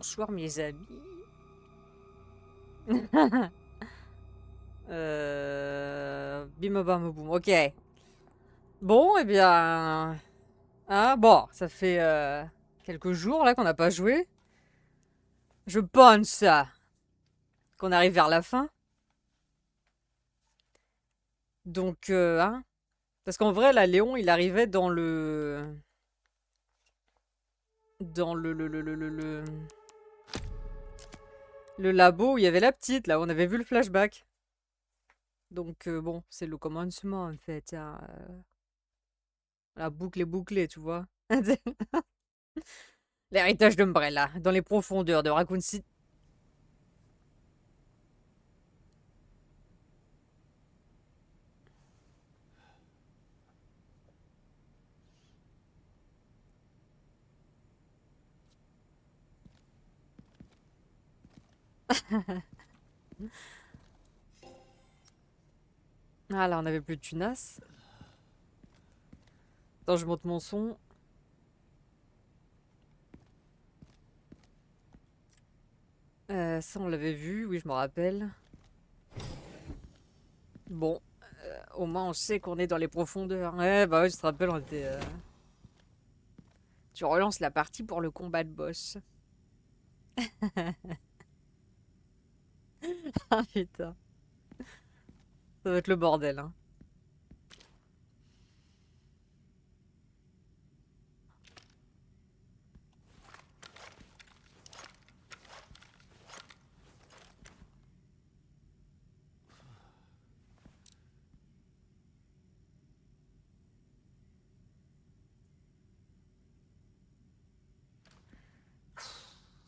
Bonsoir mes amis. Bim bam boum. Ok. Bon, eh bien... Hein, bon, ça fait quelques jours là qu'on n'a pas joué. Je pense qu'on arrive vers la fin. Donc, hein. Parce qu'en vrai, là, Léon, il arrivait dans le... Dans le labo où il y avait la petite, là, où on avait vu le flashback. Donc, bon, c'est le commencement, en fait, hein. La boucle est bouclée, tu vois. L'héritage d'Umbrella, dans les profondeurs de Raccoon City. Ah là, on avait plus de tunas. Attends, je monte mon son. Ça, on l'avait vu, oui, je me rappelle. Bon, au moins on sait qu'on est dans les profondeurs. Ouais, bah ouais, je te rappelle, on était... Tu relances la partie pour le combat de boss. Ah putain, ça va être le bordel, hein.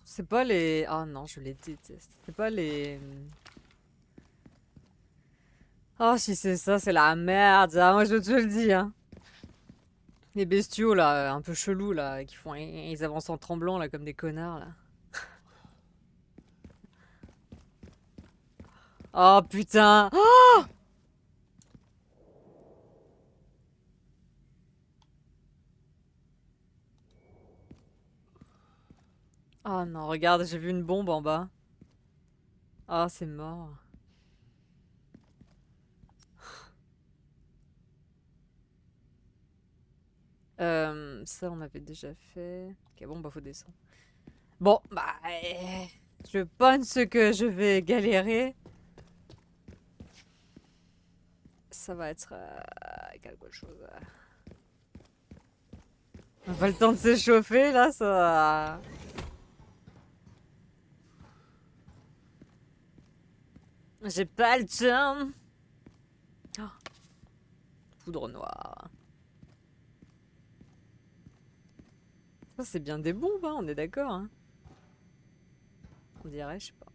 C'est pas les... Ah non, je les déteste. C'est pas les... Ah, si c'est ça, c'est la merde. Ah, moi, je te le dis, hein. Les bestiaux, là, un peu chelous, là, qui font... Ils avancent en tremblant, là, comme des connards, là. Oh, putain. Oh non, regarde, j'ai vu une bombe en bas. Ah, c'est mort. Ça, on avait déjà fait. Ok, bon, bah, faut descendre. Bon, bah, je pense que je vais galérer. Ça va être quelque chose. On n'a pas le temps de s'échauffer, là, ça va... J'ai pas le temps. Oh, poudre noire. Ça, c'est bien des bombes, hein, on est d'accord, hein. On dirait, je sais pas.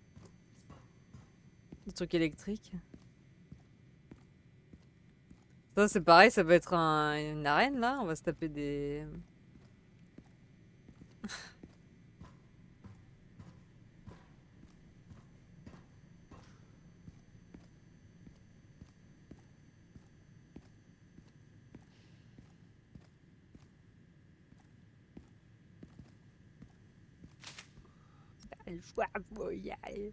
Des trucs électriques. Ça, c'est pareil, ça peut être une arène, là. On va se taper des... Joie royale.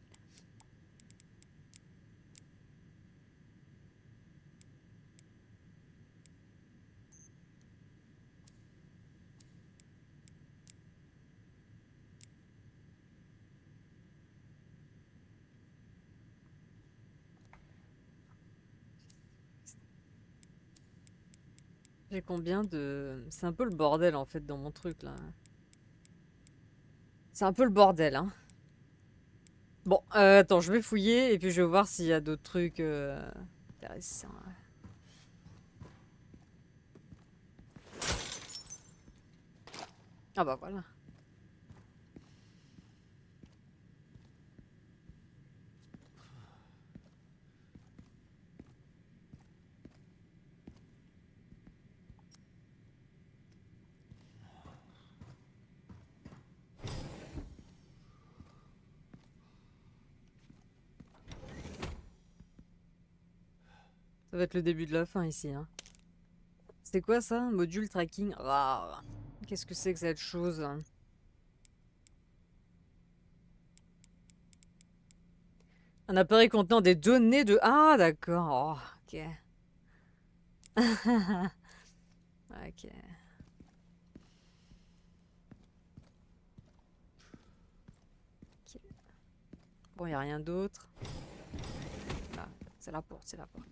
J'ai combien de... C'est un peu le bordel, en fait, dans mon truc, là. C'est un peu le bordel, hein. Bon, attends, je vais fouiller, et puis je vais voir s'il y a d'autres trucs intéressants. Ah bah voilà. Ça va être le début de la fin, ici, hein. C'était quoi, ça? Module tracking rare. Qu'est-ce que c'est que cette chose? Un appareil contenant des données de... Ah, d'accord. Oh, ok. Ok. Ok. Bon, y a rien d'autre. Là, c'est la porte, c'est la porte.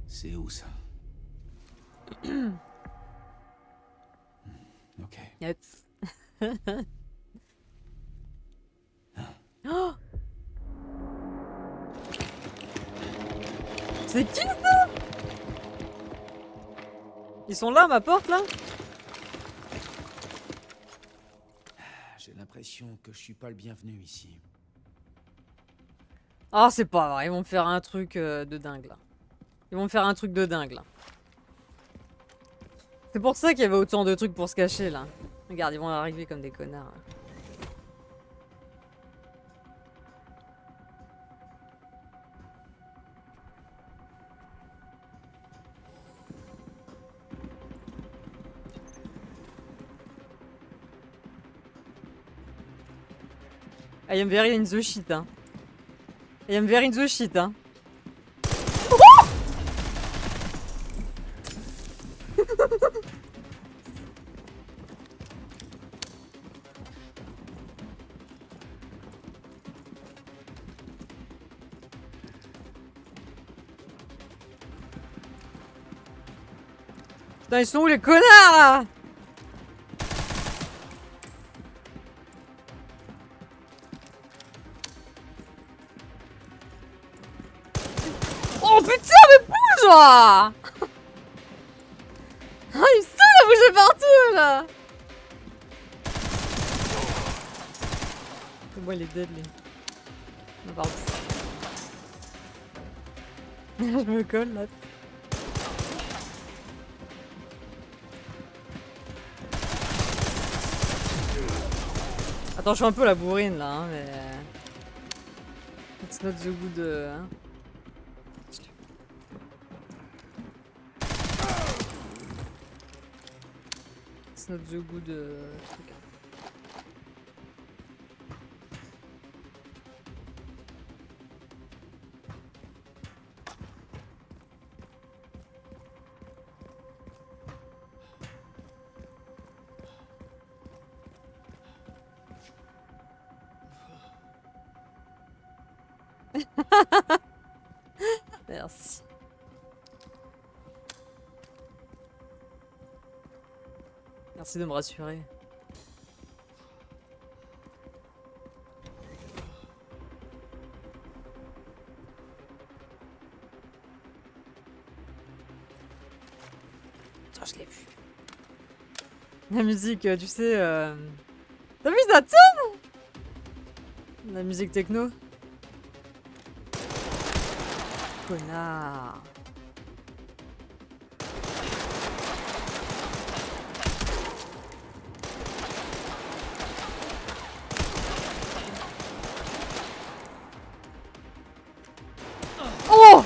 C'est où ça? Ok. Yep. Oh, c'est qui ça? Ils sont là à ma porte là? J'ai l'impression que je suis pas le bienvenu ici. Ah, c'est pas vrai, ils vont me faire un truc de dingue là. Ils vont me faire un truc de dingue là. C'est pour ça qu'il y avait autant de trucs pour se cacher là. Regarde, ils vont arriver comme des connards. Là. I am very in the shit, hein. I am very in the shit, hein. Putain, ils sont où les connards là? Oh putain, mais bouge là! Ah, il me saoule à bouger partout là! Moi, il est dead lui. Non, pardon. Je me colle là. Attends, je suis un peu la bourrine là, hein, mais. It's not the good. Hein. It's not the good truc. Merci. Merci de me rassurer. Attends, je l'ai vu. La musique, tu sais... T'as vu ça tourne? La musique techno. Connard. Oh!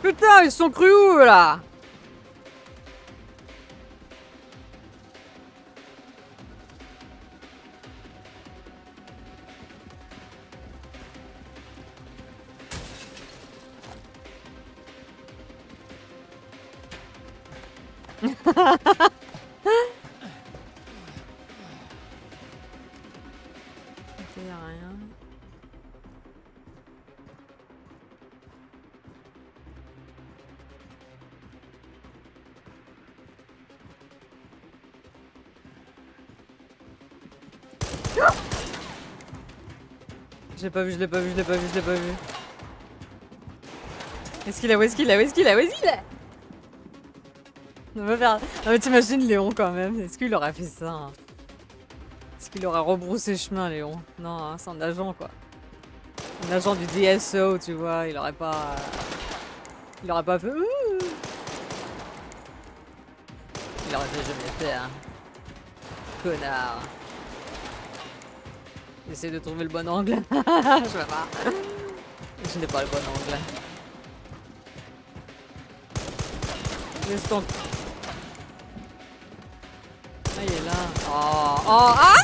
Putain, ils sont crus où là? Il y a rien. Je l'ai pas vu, je l'ai pas vu, je l'ai pas vu, je l'ai pas vu. Est-ce qu'il est? Où est-ce qu'il est? Où est-ce qu'il est? Où est-ce qu'il est? On va faire... Non mais t'imagines Léon quand même. Est-ce qu'il aurait fait ça hein? Est-ce qu'il aurait rebroussé chemin Léon? Non, hein, c'est un agent quoi. Un agent du DSO, tu vois. Il aurait pas... Il aurait pas fait... Il aurait jamais fait, hein. Connard. J'essaie de trouver le bon angle. Je vais pas. Je n'ai pas le bon angle. Laisse ton... Ah, il est là. Oh, oh, ah!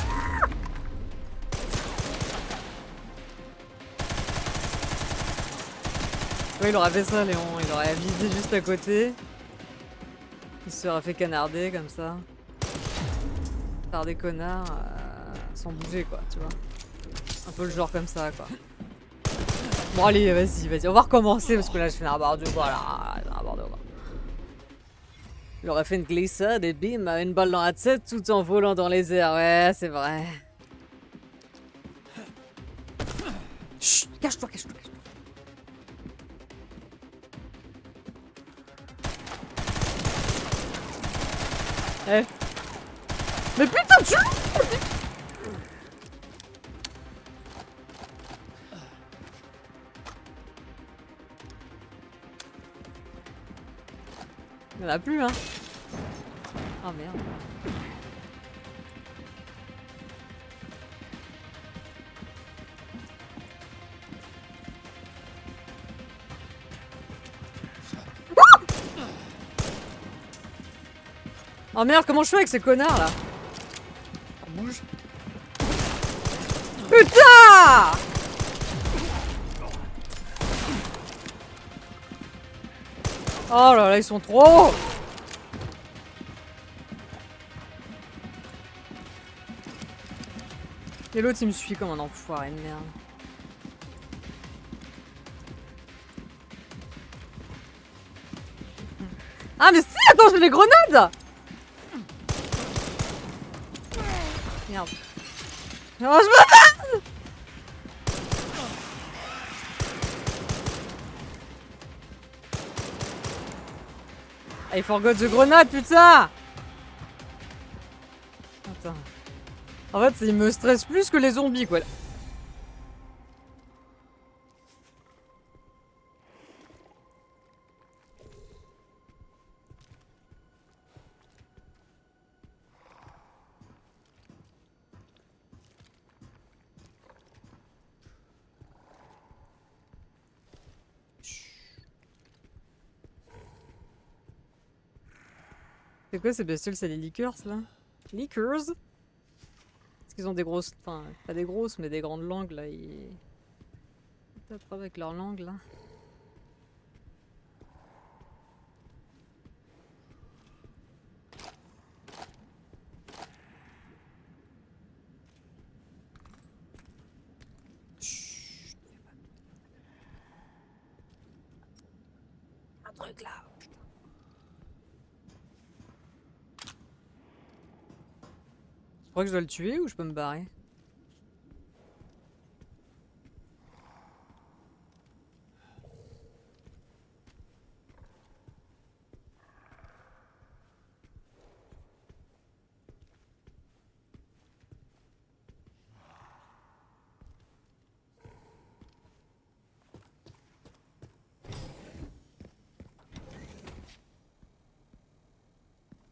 Ouais, il aurait fait ça, Léon. Il aurait visé juste à côté. Il se serait fait canarder comme ça. Par des connards sans bouger, quoi, tu vois. Un peu le genre comme ça, quoi. Bon, allez, vas-y, vas-y. On va recommencer parce que là, je fais n'importe quoi, là. N'importe quoi. Il aurait fait une glissade et bim, une balle dans la tête tout en volant dans les airs. Ouais, c'est vrai. Chut, cache-toi, cache-toi, cache-toi. Eh. Mais putain, tu... Il n'y en a plus, hein. Oh merde. Oh merde, comment je fais avec ces connards là? On bouge. Putain! Oh là là, ils sont trop! Et l'autre il me suit comme un enfoiré de merde. Ah mais si, attends, j'ai les grenades! Merde. Non, je me bats! I forgot the grenade, putain! Attends. En fait, il me stresse plus que les zombies, quoi. C'est quoi ces bestioles? C'est les liqueurs, là? Liquors? Parce qu'ils ont des grosses... Enfin, pas des grosses, mais des grandes langues, là. Ils tapent avec leur langue, là. Chut. Un truc, là. Je crois que je dois le tuer ou je peux me barrer?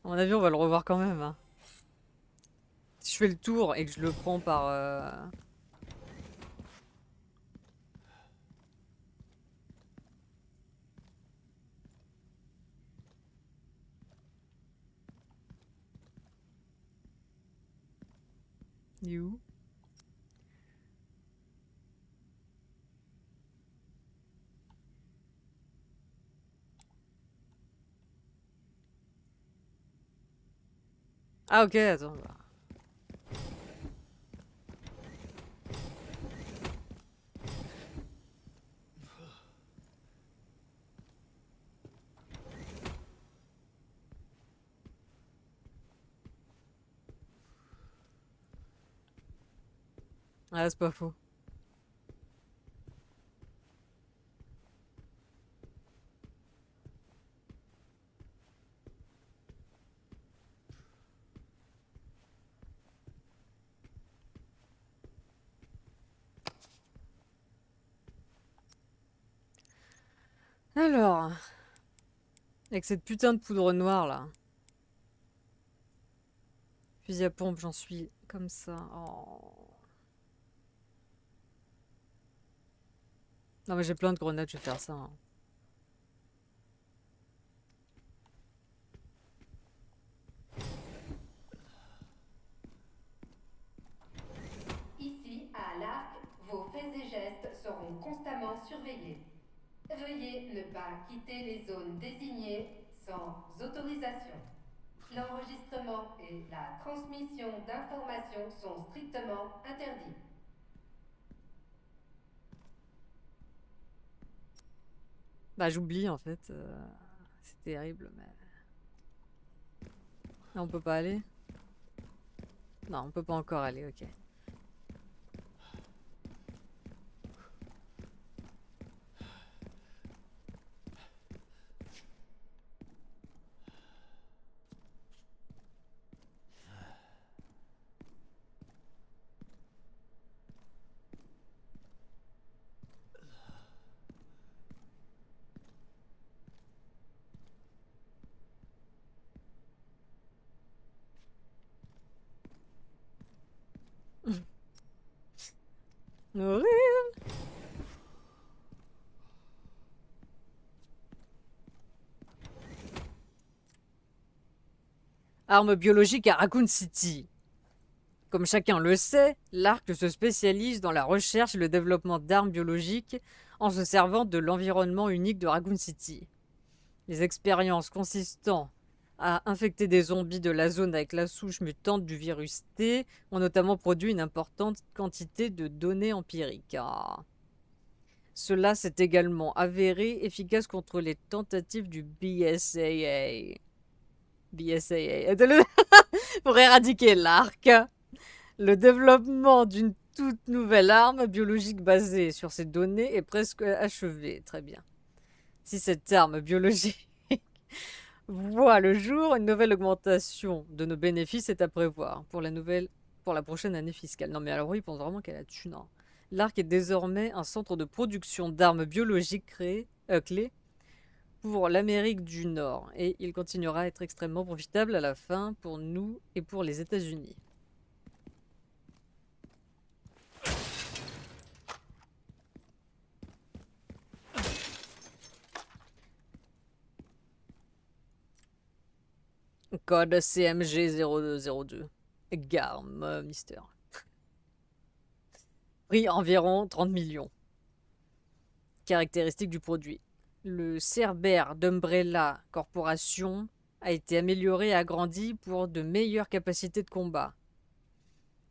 À mon avis, on va le revoir quand même, hein. Si je fais le tour et que je le prends par... You. Ah ok, attends. Ah, c'est pas faux. Alors... Avec cette putain de poudre noire, là. Fusil à pompe, j'en suis comme ça. Oh. Non mais j'ai plein de grenades, je vais faire ça, hein. Ici, à l'Arc, vos faits et gestes seront constamment surveillés. Veuillez ne pas quitter les zones désignées sans autorisation. L'enregistrement et la transmission d'informations sont strictement interdits. Bah j'oublie en fait. C'est terrible, mais... Non, on peut pas aller? Non, on peut pas encore aller, ok. Horrible. Armes biologiques à Raccoon City. Comme chacun le sait, l'Arc se spécialise dans la recherche et le développement d'armes biologiques en se servant de l'environnement unique de Raccoon City. Les expériences consistant à infecter des zombies de la zone avec la souche mutante du virus T ont notamment produit une importante quantité de données empiriques. Ah. Cela s'est également avéré efficace contre les tentatives du BSAA. BSAA. Pour éradiquer l'Arc. Le développement d'une toute nouvelle arme biologique basée sur ces données est presque achevé. Très bien. Si cette arme biologique voit le jour, une nouvelle augmentation de nos bénéfices est à prévoir pour la prochaine année fiscale. Non mais alors oui, ils pensent vraiment qu'elle a thune. Non. L'Arc est désormais un centre de production d'armes biologiques clés pour l'Amérique du Nord et il continuera à être extrêmement profitable à la fin pour nous et pour les États-Unis. Code CMG 0202. Garm, Mister. Prix environ 30 millions. Caractéristiques du produit. Le Cerbère d'Umbrella Corporation a été amélioré et agrandi pour de meilleures capacités de combat.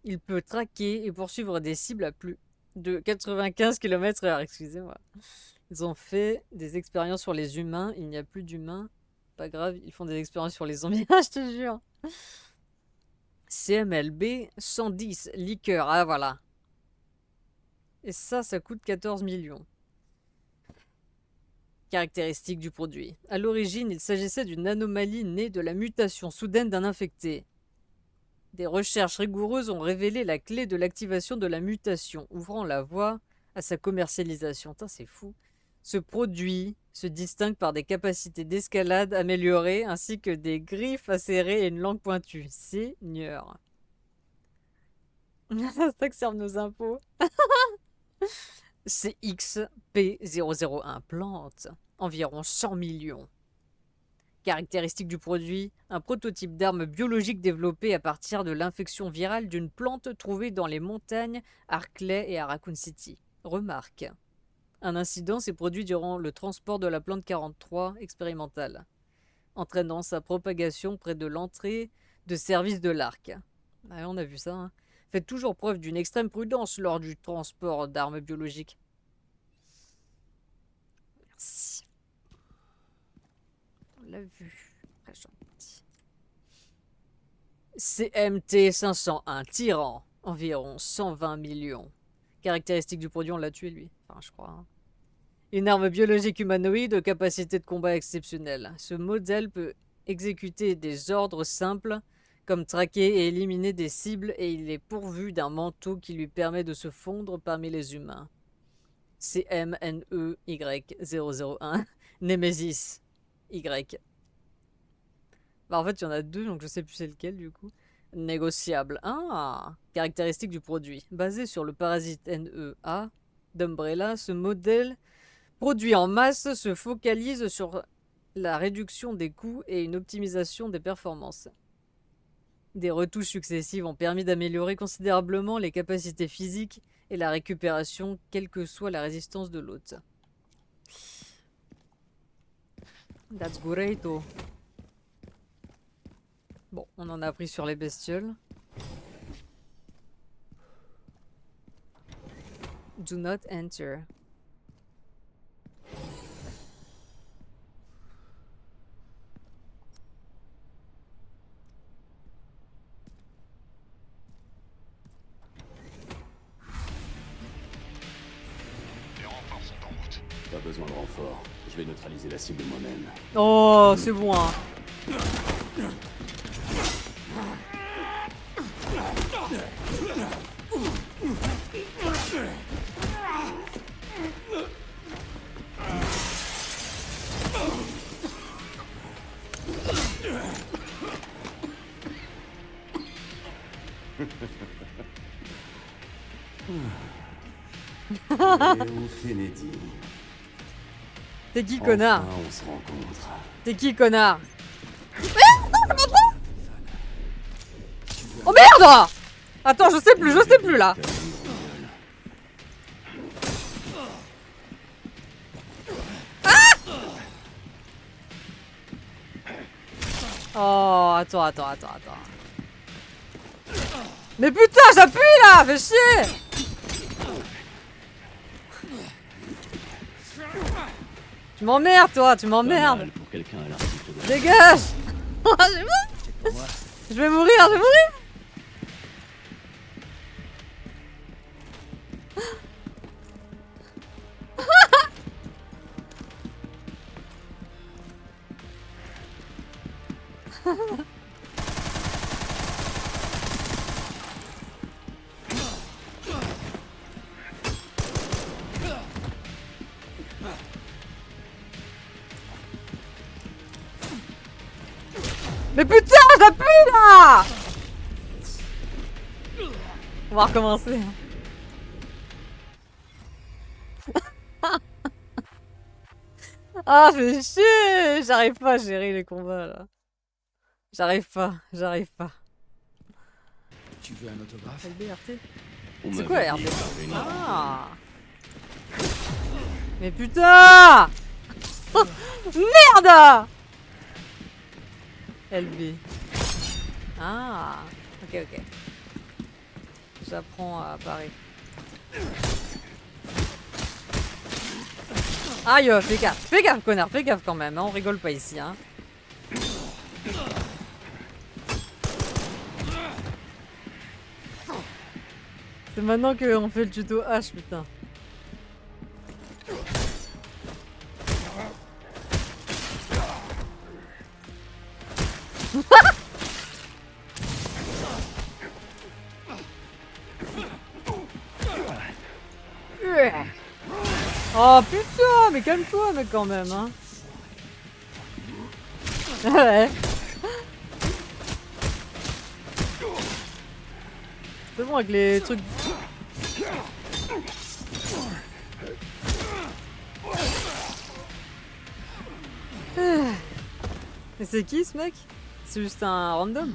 Il peut traquer et poursuivre des cibles à plus de 95 km/h. Excusez-moi. Ils ont fait des expériences sur les humains. Il n'y a plus d'humains. Pas grave, ils font des expériences sur les zombies. Je te jure. CMLB 110 liqueur. Ah voilà. Et ça coûte 14 millions. Caractéristiques du produit. À l'origine, il s'agissait d'une anomalie née de la mutation soudaine d'un infecté. Des recherches rigoureuses ont révélé la clé de l'activation de la mutation, ouvrant la voie à sa commercialisation. C'est fou. Ce produit se distingue par des capacités d'escalade améliorées ainsi que des griffes acérées et une langue pointue. Seigneur. C'est ça que servent nos impôts. CXP001 plante. Environ 100 millions. Caractéristiques du produit, un prototype d'arme biologique développé à partir de l'infection virale d'une plante trouvée dans les montagnes Arklay et à Raccoon City. Remarque. Un incident s'est produit durant le transport de la plante 43 expérimentale, entraînant sa propagation près de l'entrée de service de l'Arc. Ah, on a vu ça, hein. Faites toujours preuve d'une extrême prudence lors du transport d'armes biologiques. Merci. On l'a vu. Très gentil. CMT 501 Tyran. Environ 120 millions. Caractéristiques du produit, on l'a tué lui. Enfin, je crois. Hein. Une arme biologique humanoïde aux capacités de combat exceptionnelles. Ce modèle peut exécuter des ordres simples comme traquer et éliminer des cibles et il est pourvu d'un manteau qui lui permet de se fondre parmi les humains. CMNEY001 Nemesis Y. Bah en fait, il y en a deux, donc je sais plus c'est lequel du coup. Négociable. Ah, caractéristiques du produit. Basé sur le parasite NEA, d'Umbrella, ce modèle produit en masse se focalise sur la réduction des coûts et une optimisation des performances. Des retouches successives ont permis d'améliorer considérablement les capacités physiques et la récupération, quelle que soit la résistance de l'hôte. That's great. Bon, on en a appris sur les bestioles. Do not enter. Les renforts sont en route. Pas besoin de renfort. Je vais neutraliser la cible moi-même. Oh, c'est bon, hein. Léo Kennedy. T'es qui, connard? Enfin, on se rencontre. T'es qui, connard? Oh merde! Attends, je sais plus là. Oh, attends. Mais putain, j'appuie là, fais chier! Tu m'emmerdes, toi, tu m'emmerdes. Pas mal pour quelqu'un à l'article de... Dégage! Je vais mourir, Mais putain, j'appuie là! On va recommencer. Ah, fais chier! J'arrive pas à gérer les combats là. J'arrive pas. Tu veux un autographe? LBRT. On C'est m'avait quoi, dit RD? par une arme. Ah! Mais putain! Merde! LB. Ah! Ok. J'apprends à Paris. Aïe, fais gaffe, connard, fais gaffe quand même, hein, on rigole pas ici, hein. C'est maintenant qu'on fait le tuto H, putain. Oh putain, mais calme-toi mec quand même hein. Ouais. C'est bon avec les trucs. Mais c'est qui ce mec? C'est juste un random?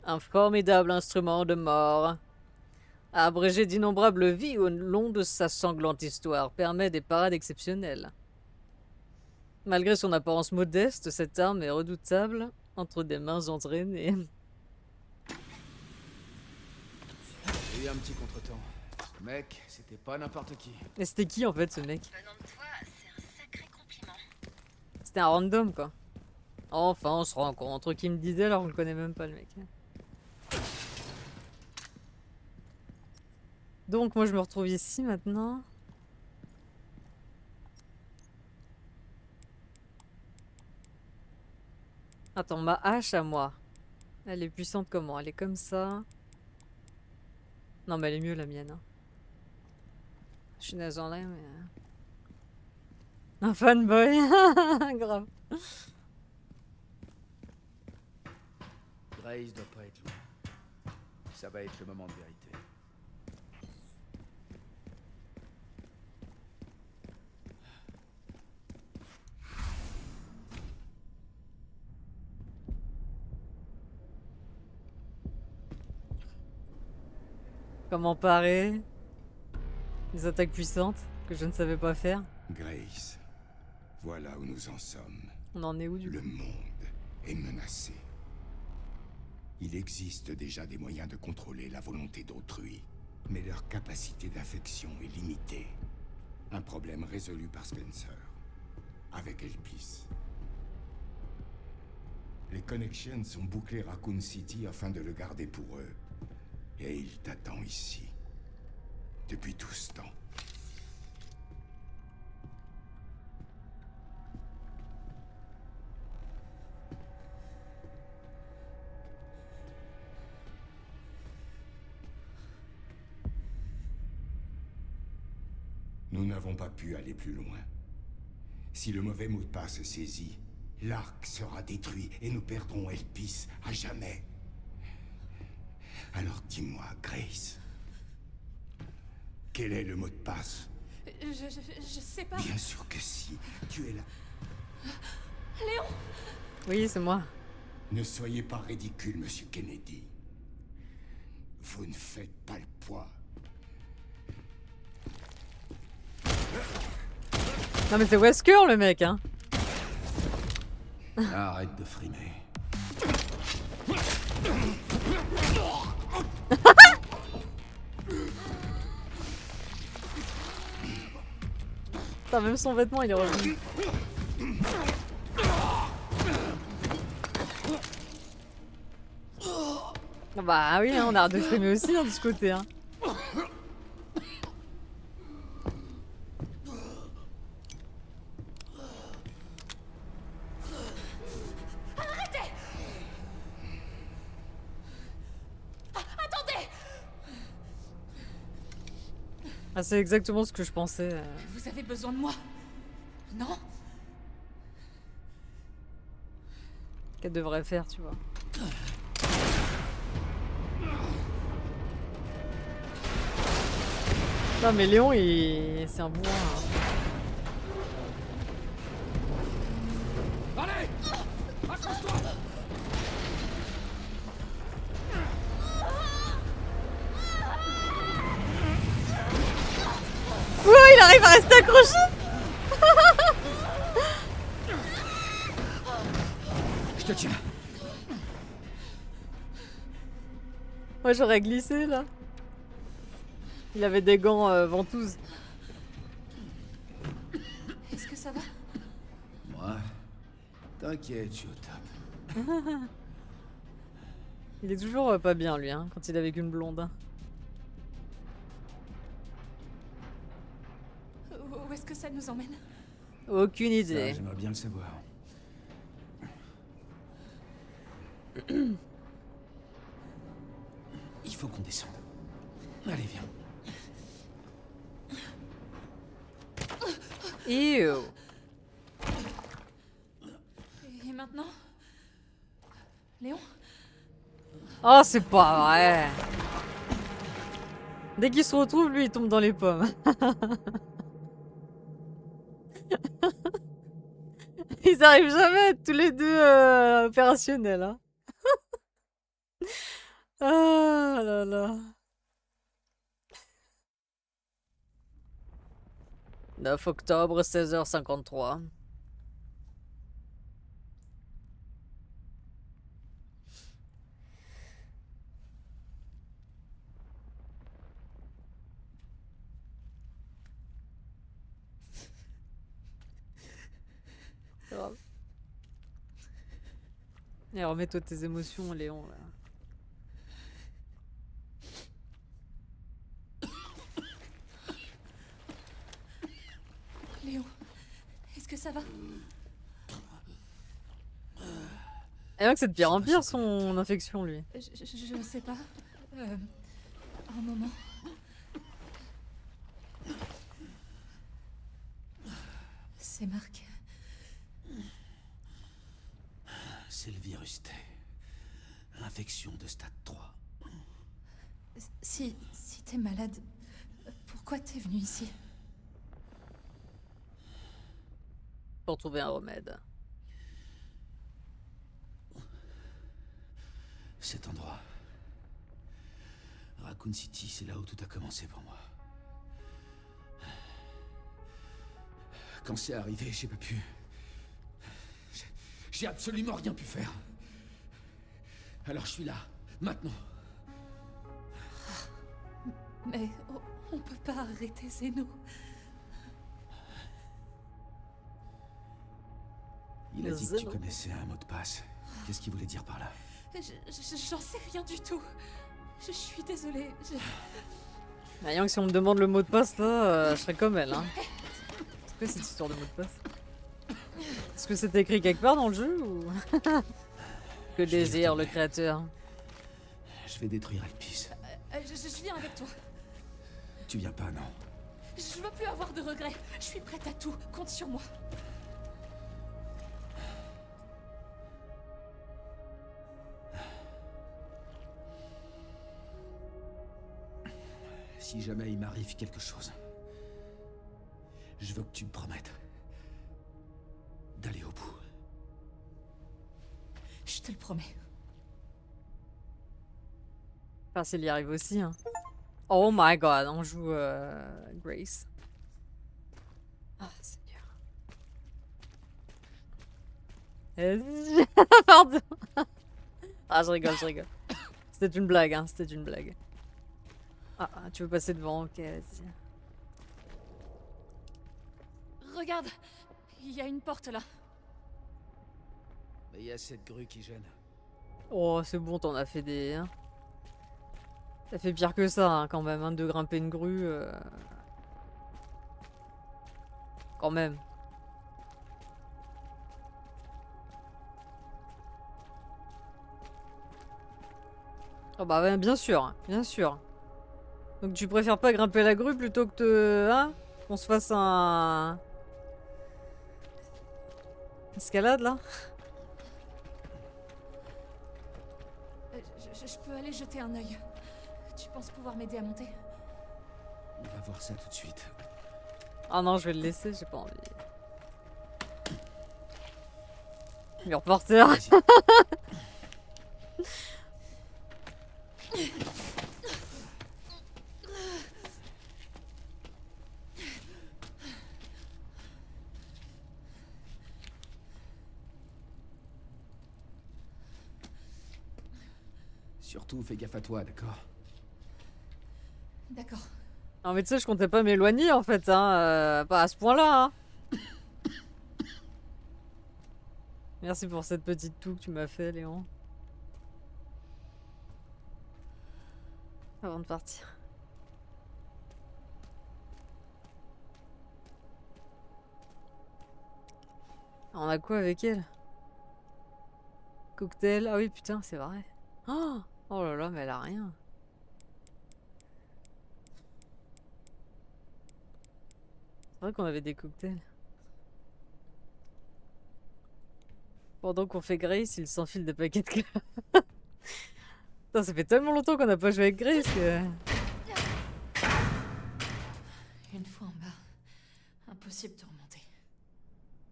Un formidable instrument de mort. A abrégé d'innombrables vies au long de sa sanglante histoire, permet des parades exceptionnelles. Malgré son apparence modeste, cette arme est redoutable entre des mains entraînées. J'ai eu un petit contretemps. Ce mec, c'était pas n'importe qui. Et c'était qui en fait ce mec? Venant de toi, c'est un sacré compliment. C'était un random quoi. Enfin on se rencontre, qui me disait alors qu'on le connaît même pas le mec. Donc moi je me retrouve ici maintenant. Attends, ma hache à moi. Elle est puissante comment? Elle est comme ça. Non mais elle est mieux la mienne. Hein. Je suis naze en l'air mais... Un fanboy. Grave. Grace doit pas être loin. Ça va être le moment de vérité. Comment parer des attaques puissantes que je ne savais pas faire. Grace, voilà où nous en sommes. On en est où du coup? Le monde est menacé. Il existe déjà des moyens de contrôler la volonté d'autrui, mais leur capacité d'affection est limitée. Un problème résolu par Spencer, avec Elpis. Les Connections ont bouclé Raccoon City afin de le garder pour eux. Et il t'attend ici. Depuis tout ce temps. Nous n'avons pas pu aller plus loin. Si le mauvais mot de passe est saisi, l'arc sera détruit et nous perdrons Elpis à jamais. Alors dis-moi, Grace, quel est le mot de passe? Je sais pas. Bien sûr que si, tu es là. Léon! Oui, c'est moi. Ne soyez pas ridicule, monsieur Kennedy. Vous ne faites pas le poids. Non mais c'est Wesker le mec, hein. Arrête de frimer. Putain, même son vêtement il est revenu. Ah bah oui, hein, on arrête de frimer aussi hein, de ce côté. Hein. Attendez! Ah, c'est exactement ce que je pensais. Vous avez besoin de moi? Non? Qu'elle devrait faire, tu vois. Non mais Léon, c'est un bourrin. Hein. Allez! Accroche-toi! Ouais, il arrive à rester accroché. Je te tiens. Moi j'aurais glissé là. Il avait des gants ventouses. Est-ce que ça va? Moi? T'inquiète, je suis au top. Il est toujours pas bien lui, hein, quand il est avec une blonde. Hein. Où est-ce que ça nous emmène? Aucune Ça, idée. j'aimerais bien le savoir. Il faut qu'on descende. Allez, viens. Ew. Et maintenant? Léon? Oh, c'est pas vrai. Dès qu'il se retrouve, lui, il tombe dans les pommes. Ils arrivent jamais à être tous les deux opérationnels. Hein. Ah là là. 9 octobre, 16h53. Grave. Et remets-toi tes émotions, Léon. Là. Léon? Est-ce que ça va? Et vrai que c'est de pire en pire son infection, lui. Je sais pas. Un moment. C'est Marc. C'est le virus T. infection de stade 3. Si t'es malade, pourquoi t'es venu ici? Pour trouver un remède. Cet endroit. Raccoon City, c'est là où tout a commencé pour moi. Quand c'est arrivé, j'ai pas pu... J'ai absolument rien pu faire. Alors je suis là, maintenant. Mais on peut pas arrêter Zeno. Il a dit que tu Zeno. connaissais un mot de passe. Qu'est-ce qu'il voulait dire par là? J'en sais rien du tout. Je suis désolée. Rien que si on me demande le mot de passe là, je serais comme elle. Hein. C'est quoi cette histoire de mot de passe? Est-ce que c'est écrit quelque part dans le jeu ou que désire le créateur? Je vais détruire Elpis. Je viens avec toi. Tu viens pas, non? Je veux plus avoir de regrets. Je suis prête à tout. Compte sur moi. Si jamais il m'arrive quelque chose, je veux que tu me promettes d'aller au bout. Je te le promets. Enfin, s'il y arrive aussi. Hein. Oh my god, on joue Grace. Ah, Seigneur. Pardon. Ah, je rigole. C'était une blague, hein, c'était une blague. Ah, tu veux passer devant? Ok, vas-y. Regarde, il y a une porte là. Mais il y a cette grue qui gêne. Oh, c'est bon, t'en as fait des... Hein. T'as fait pire que ça, hein, quand même, hein, de grimper une grue. Quand même. Oh bah ouais, bien sûr, bien sûr. Donc tu préfères pas grimper la grue plutôt que de... Hein, qu'on se fasse un... Escalade, là? Je peux aller jeter un œil. Tu penses pouvoir m'aider à monter? On va voir ça tout de suite. Ah non, je vais le laisser, j'ai pas envie. Mur porteur. Vas-y. Surtout, fais gaffe à toi, d'accord? D'accord. Non mais tu sais, je comptais pas m'éloigner en fait, hein, pas à ce point-là. Hein. Merci pour cette petite toux que tu m'as fait, Léon. Avant de partir. On a quoi avec elle? Cocktail. Ah oui, putain, c'est vrai. Oh, oh là là, mais elle a rien. C'est vrai qu'on avait des cocktails. Pendant qu'on fait Grace, il s'enfile des paquets de clopes. Putain, ça fait tellement longtemps qu'on n'a pas joué avec Grace que... Une fois en bas, impossible de remonter.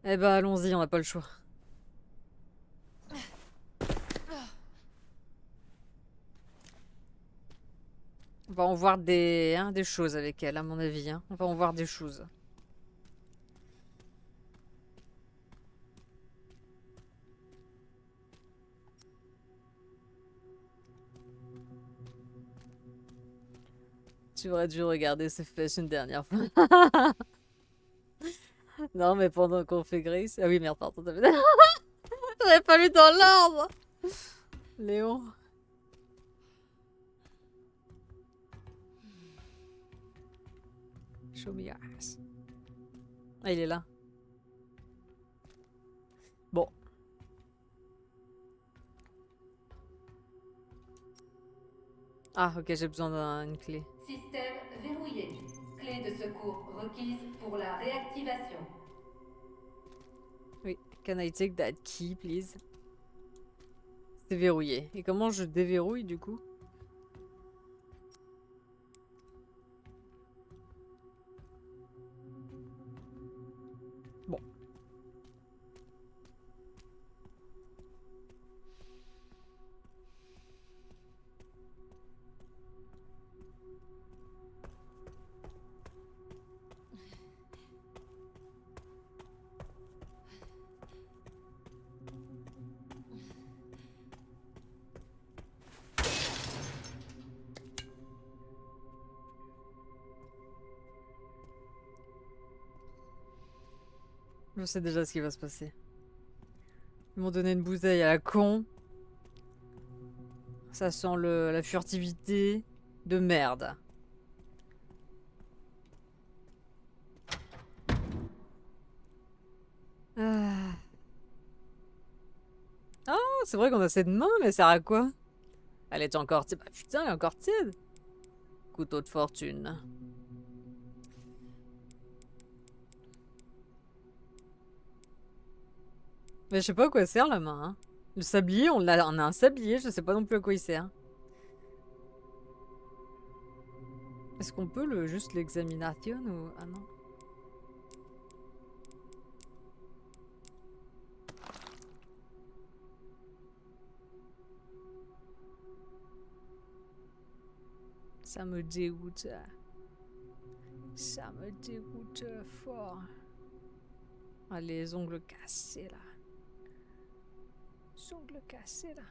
Eh bah allons-y, on n'a pas le choix. On va en voir des choses avec elle, à mon avis. Hein. On va en voir des choses. Tu aurais dû regarder ce flash une dernière fois. Non, mais pendant qu'on fait Grace... Ah oui, merde, pardon. J'avais pas lu dans l'ordre. Léon. Show me your ass. Ah, il est là. Bon. Ah, ok, j'ai besoin d'une clé. Système verrouillé. Clé de secours requise pour la réactivation. Oui. Can I take that key, please? C'est verrouillé. Et comment je déverrouille du coup? Bon. Je sais déjà ce qui va se passer. Ils m'ont donné une bouteille à la con. Ça sent la furtivité de merde. Ah, ah c'est vrai qu'on a cette main, mais ça sert à quoi? Elle est encore tiède. Bah putain, elle est encore tiède. Couteau de fortune. Mais je sais pas à quoi sert la main. Hein. Le sablier, on a un sablier, je sais pas non plus à quoi il sert. Est-ce qu'on peut juste l'examination ou... Ah non. Ça me dégoûte. Ça me dégoûte fort. Ah, les ongles cassés là. Les ongles cassés là.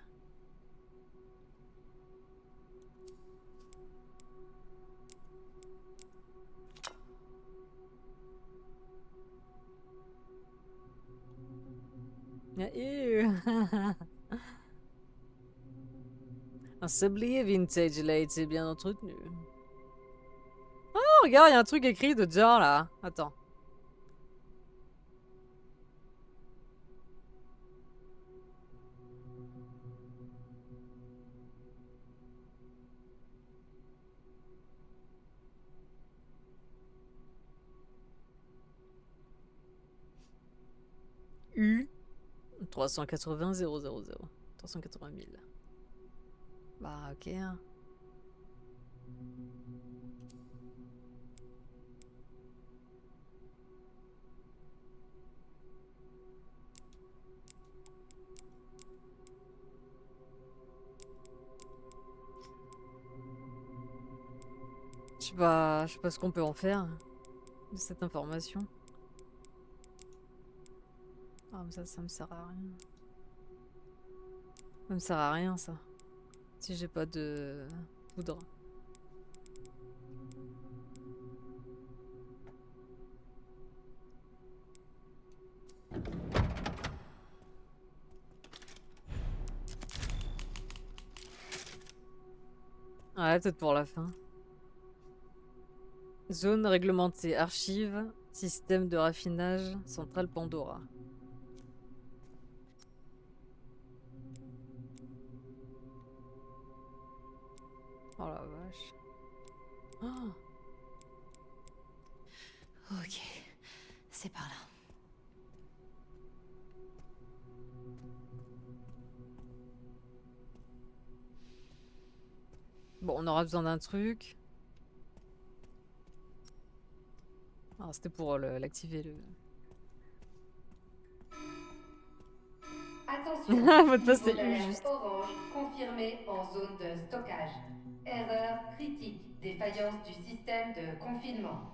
Un sablier vintage, il a été bien entretenu. Oh, regarde, il y a un truc écrit dedans là. Attends. U 380 000. 380 000. Bah ok. Hein. Je sais pas ce qu'on peut en faire de cette information. Ah, mais ça me sert à rien. Ça me sert à rien, ça. Si j'ai pas de poudre. Ouais, peut-être pour la fin. Zone réglementée, archive, système de raffinage, centrale Pandora. Oh la vache. Oh. Ok, c'est par là. Bon, on aura besoin d'un truc. Ah, c'était pour l'activer le... Attention, Mot de passe, niveau c'est U d'alerte juste. orange confirmé en zone de stockage. Erreur critique, défaillance du système de confinement.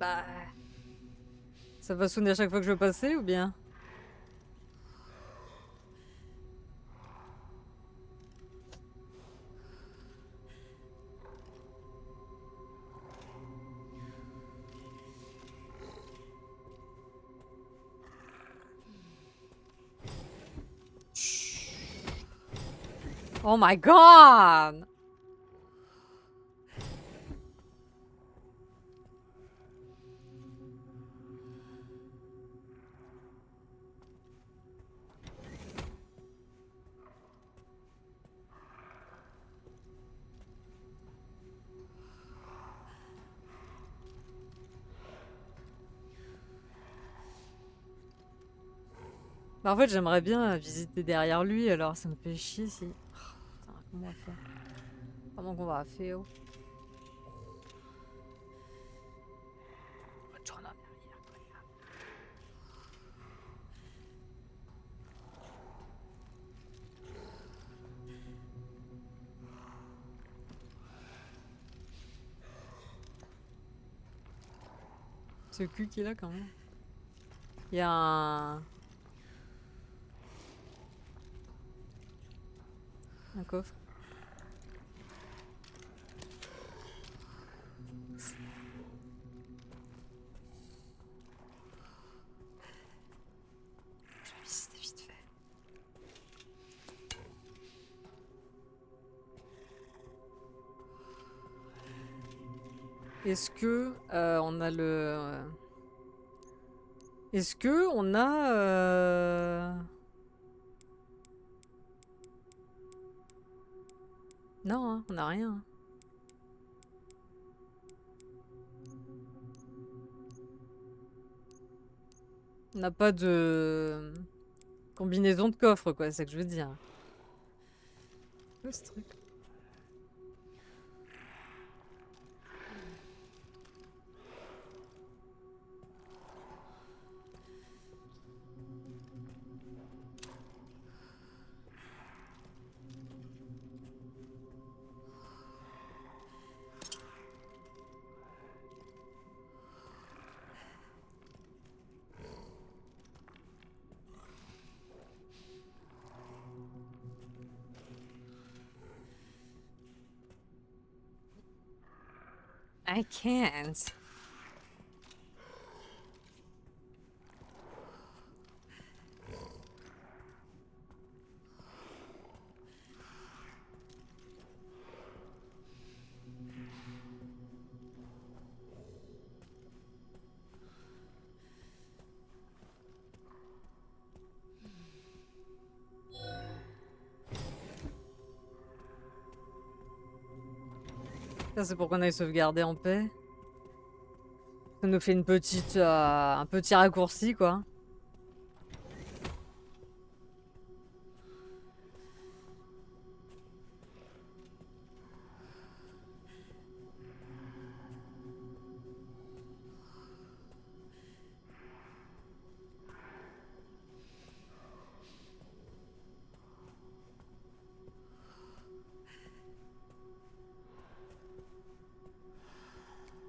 Bah... Ça va sonner à chaque fois que je veux passer ou bien? Oh my god! Bah en fait j'aimerais bien visiter derrière lui alors ça me fait chier si... Oh, putain, comment on va faire? Comment qu'on va faire? Retourne en arrière, quoi. Ce cul qu'il a quand même. Il y a un coffre. Je vais visiter vite fait. Est-ce que on a le... Est-ce que on a... Non, hein, on a rien. On n'a pas de combinaison de coffre, quoi, c'est ça que je veux dire. Quoi ce truc? I can't. Ça c'est pour qu'on aille sauvegarder en paix. Ça nous fait une petite, un petit raccourci quoi.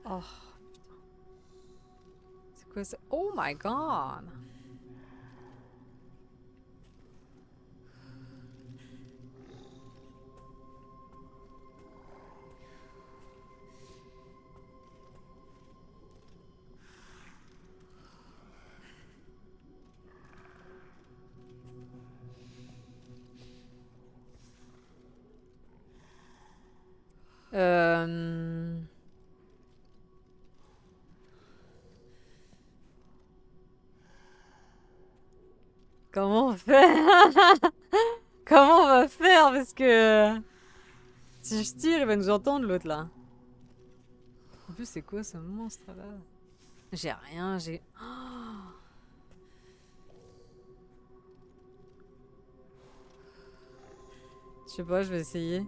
Oh putain. C'est quoi ça? Oh my god! Euh... Comment on fait? Comment on va faire? Parce que si je tire, il va nous entendre l'autre là. En plus, c'est quoi ce monstre là? J'ai rien, j'ai... Je sais pas, je vais essayer.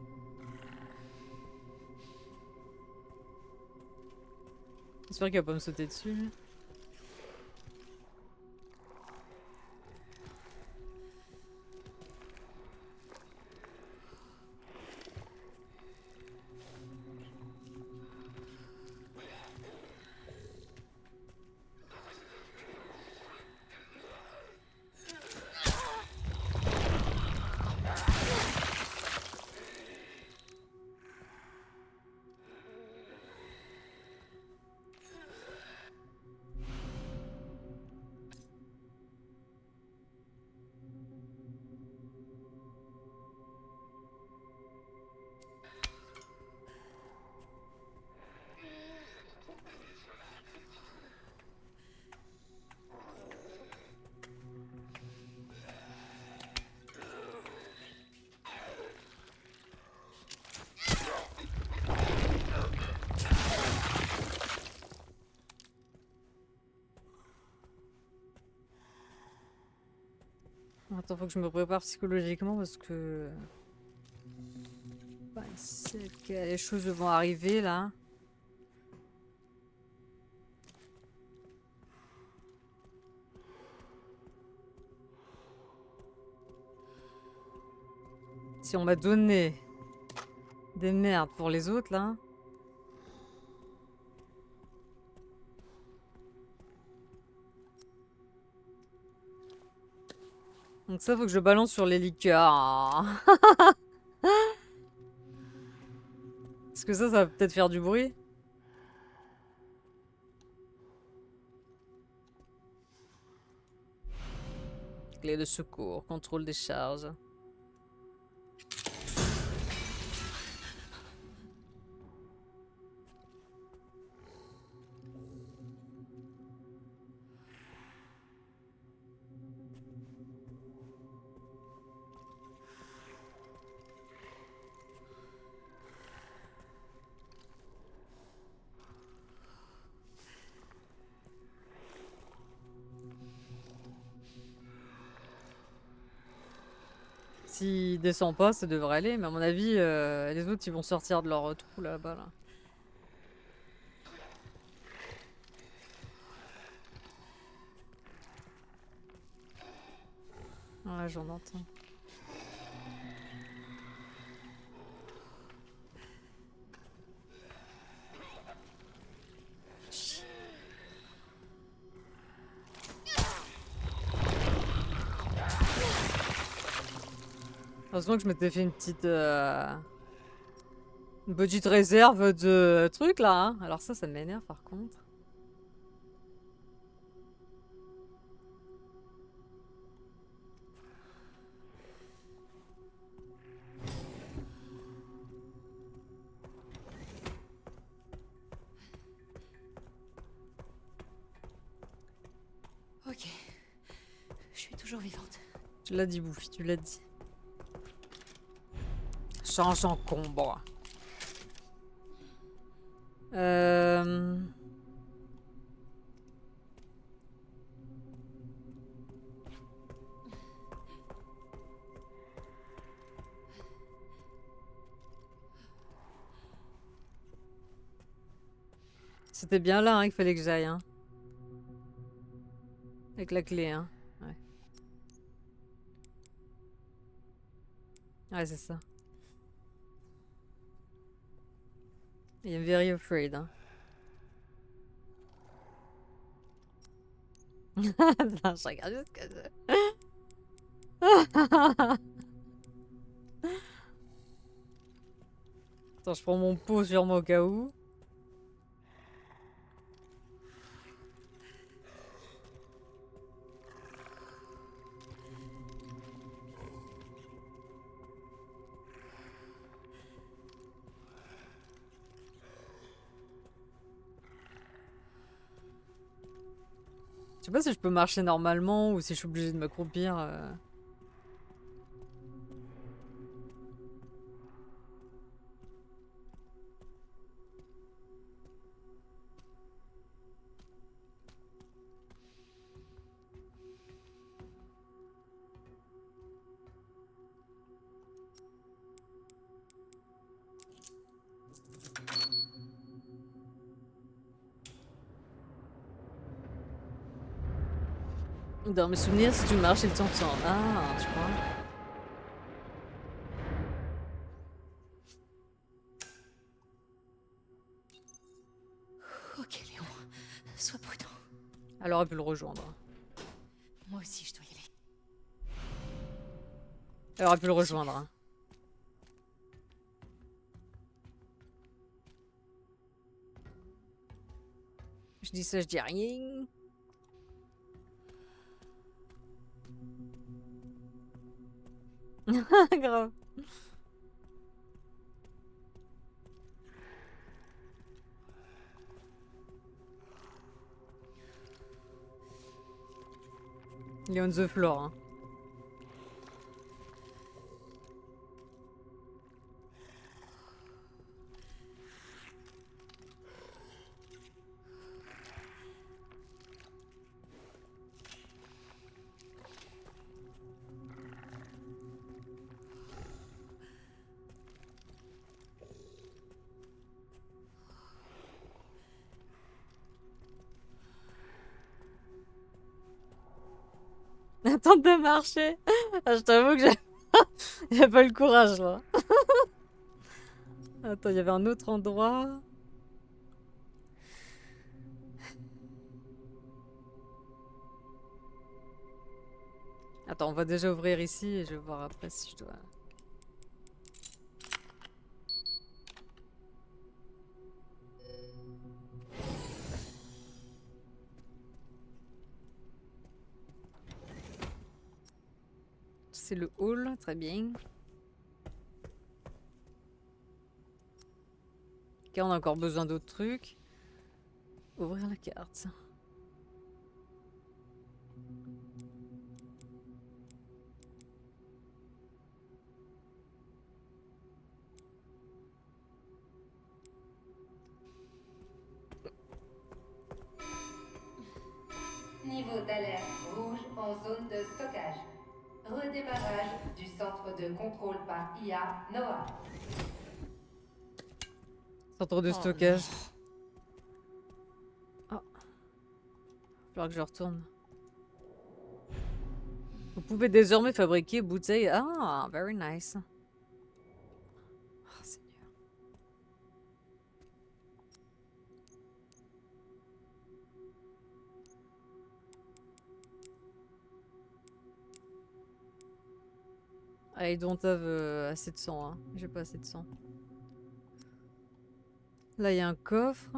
J'espère qu'il va pas me sauter dessus. Lui. Attends, faut que je me prépare psychologiquement parce que... Bah, c'est que les choses vont arriver là. Si on m'a donné des merdes pour les autres là. Donc ça, faut que je balance sur les liqueurs. Est-ce que ça va peut-être faire du bruit? Clé de secours, contrôle des charges. S'il descend pas, ça devrait aller, mais à mon avis, les autres ils vont sortir de leur trou là-bas. Là. Ouais, j'en entends. Heureusement que je m'étais fait une petite réserve de trucs là. Hein. Alors ça m'énerve par contre. Ok. Je suis toujours vivante. Tu l'as dit, Bouffi, tu l'as dit. Sans encombre. C'était bien là hein, qu'il fallait que j'aille. Hein. Avec la clé. Hein. Ouais, ouais c'est ça. I am very afraid. Hein. Non, je regarde juste que Attends, je prends mon pot sur moi au cas où. Je sais pas si je peux marcher normalement ou si je suis obligée de m'accroupir. Dans mes souvenirs, si tu marches, il t'entend. Ah, tu vois. Ok, Léon. Sois prudent. Elle aurait pu le rejoindre. Moi aussi, je dois y aller. Elle aurait pu le rejoindre. Hein. Je dis ça, je dis rien. Grave. Il est on the floor. Hein. tente de marcher. Ah, je t'avoue que j'ai pas le courage là. Attends, il y avait un autre endroit. Attends, on va déjà ouvrir ici et je vais voir après si je dois... C'est le hall, très bien. Ok, on a encore besoin d'autres trucs. Ouvrir la carte. Niveau d'alerte rouge en zone de stockage. Redémarrage du centre de contrôle par IA NOAA. Centre de stockage. Ah. Il va falloir que je retourne. Vous pouvez désormais fabriquer bouteilles. Ah, very nice. Ah, Seigneur. I don't have assez de sang. Hein. J'ai pas assez de sang. Là, il y a un coffre.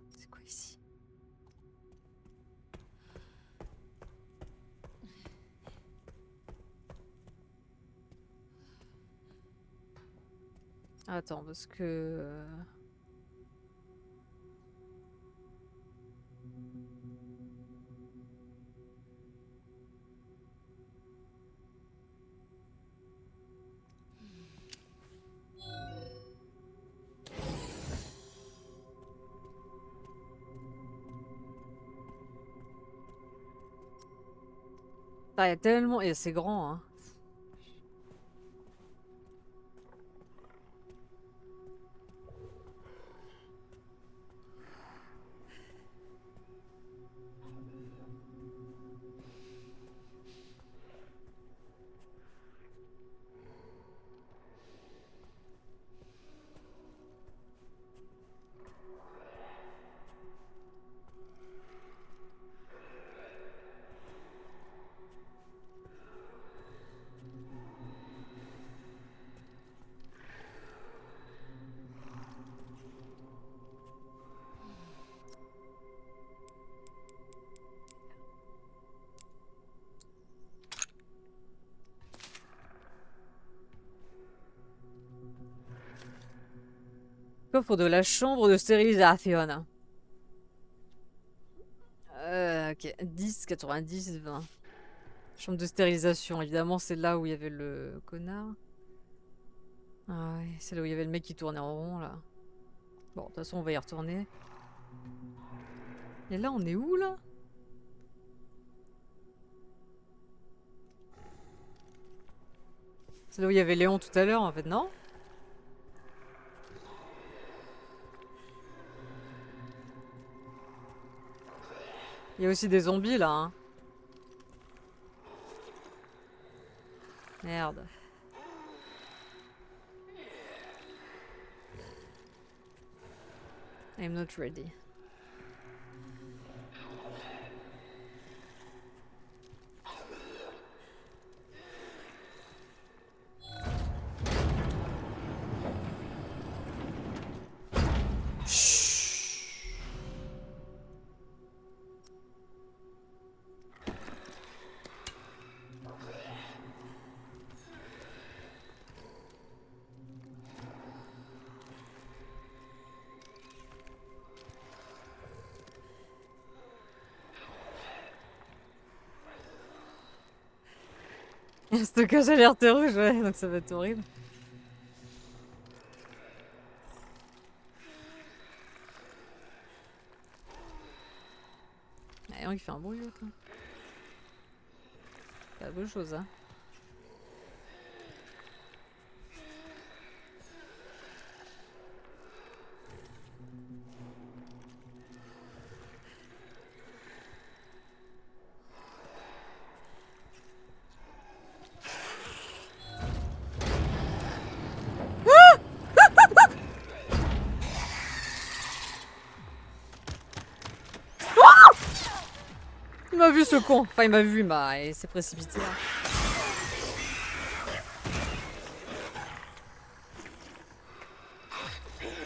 C'est quoi ici? Attends, parce que... Ah, il y a tellement... Et c'est grand, hein. Coffre de la chambre de stérilisation. Ok, 10, 90, 20. Chambre de stérilisation, évidemment, c'est là où il y avait le connard. Ah ouais, c'est là où il y avait le mec qui tournait en rond, là. Bon, de toute façon, on va y retourner. Et là, on est où, là? C'est là où il y avait Léon tout à l'heure, en fait, non? Il y a aussi des zombies, là, hein. Merde. I'm not ready. Le stockage alerte rouge, ouais, donc ça va être horrible. Ah, il fait un bruit, l'autre. Quelque chose, hein. Il m'a vu ce con. Enfin, il m'a vu, il s'est précipité. Hein.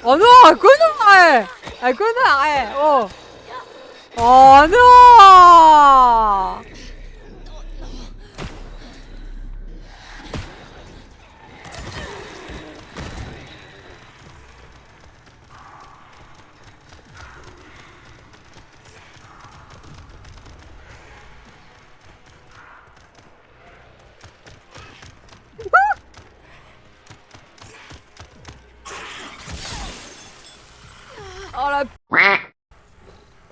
Oh non, un connard, un connard, oh. Oh non. Oh la...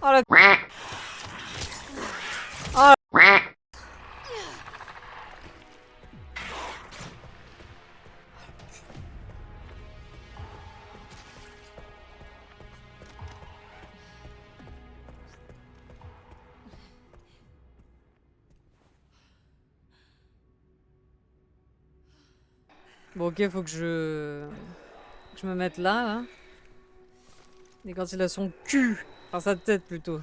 Oh la... Oh la... Bon, ok, faut que je me mette là, là. Et quand il a son cul, enfin sa tête plutôt.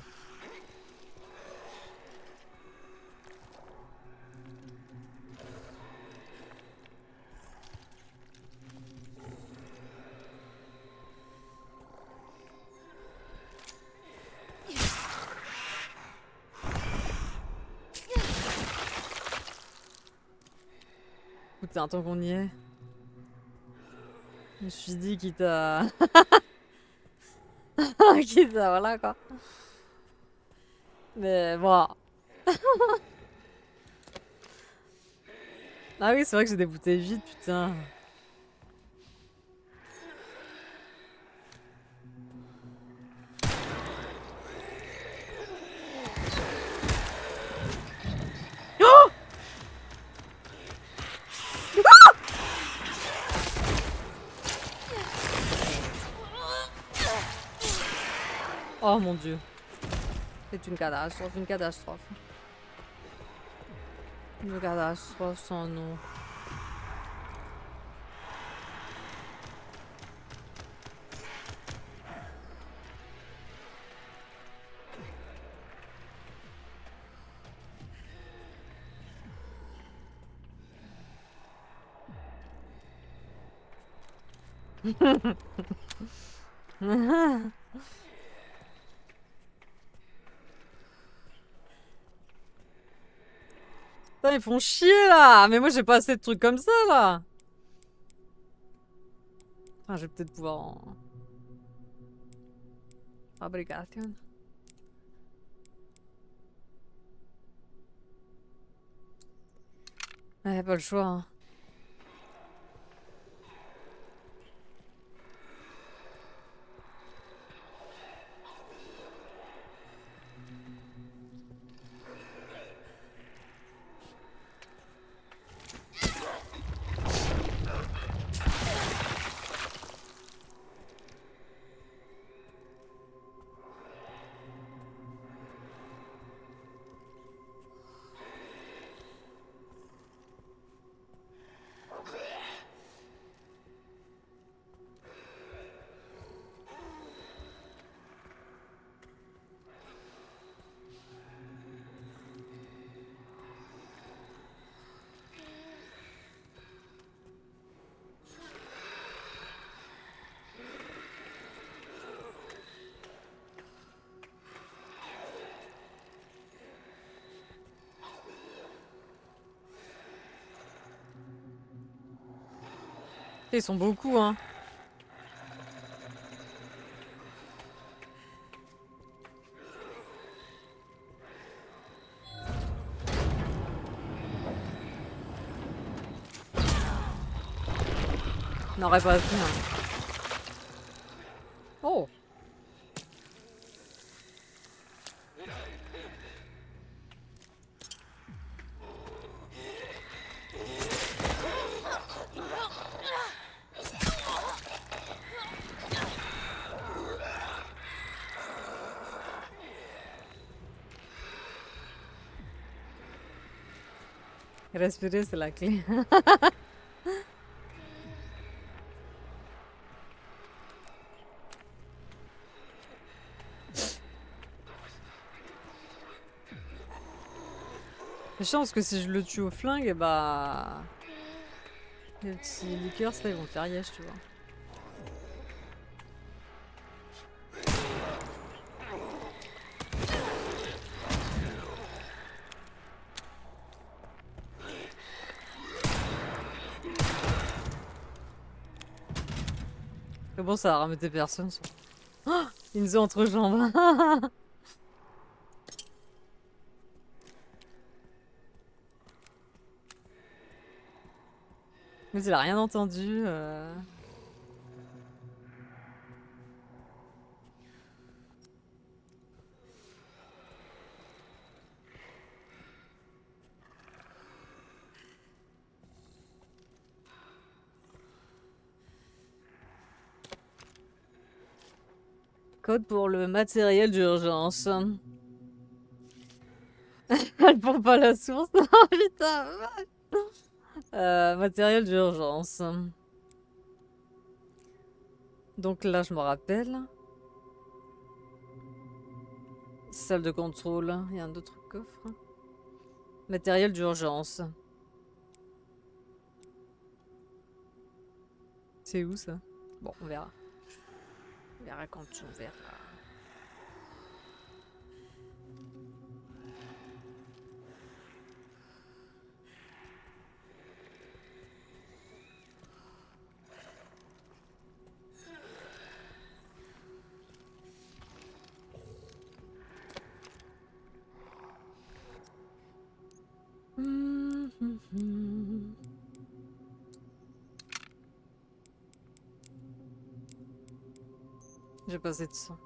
Putain, tant qu'on y est. Je me suis dit quitte à... quitte à... Voilà quoi. Mais bon. Ah oui, c'est vrai que j'ai des bouteilles vides, putain. Oh, oh mon dieu. C'est une catastrophe, une catastrophe. Une catastrophe sans nom. Putain, ils font chier là! Mais moi j'ai pas assez de trucs comme ça là! Enfin, je vais peut-être pouvoir en... Fabrication. Ouais, pas le choix. Hein. Ils sont beaucoup, hein. N'aurait pas pu, hein. Oh! Respirer, c'est la clé. C'est chiant parce que si je le tue au flingue, bah... Les petits liqueurs, là, ils vont me faire yesh, tu vois. Mais bon, ça a rameuté personne. Oh, il nous a entre jambes. Mais il a rien entendu. Code pour le matériel d'urgence. Elle prend pas la source. Oh putain. Matériel d'urgence. Donc là, je me rappelle. Salle de contrôle. Il y a un autre coffre. Matériel d'urgence. C'est où ça? Bon, on verra. On verra quand on verra. J'ai passé de sang.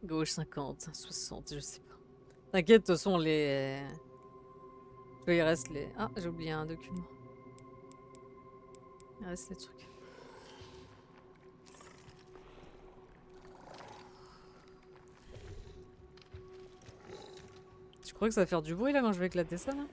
Gauche 50, 60, je sais pas. T'inquiète, de toute façon, les... Il reste les... Ah, j'ai oublié un document. Il reste les trucs. Tu crois que ça va faire du bruit là quand je vais éclater ça là?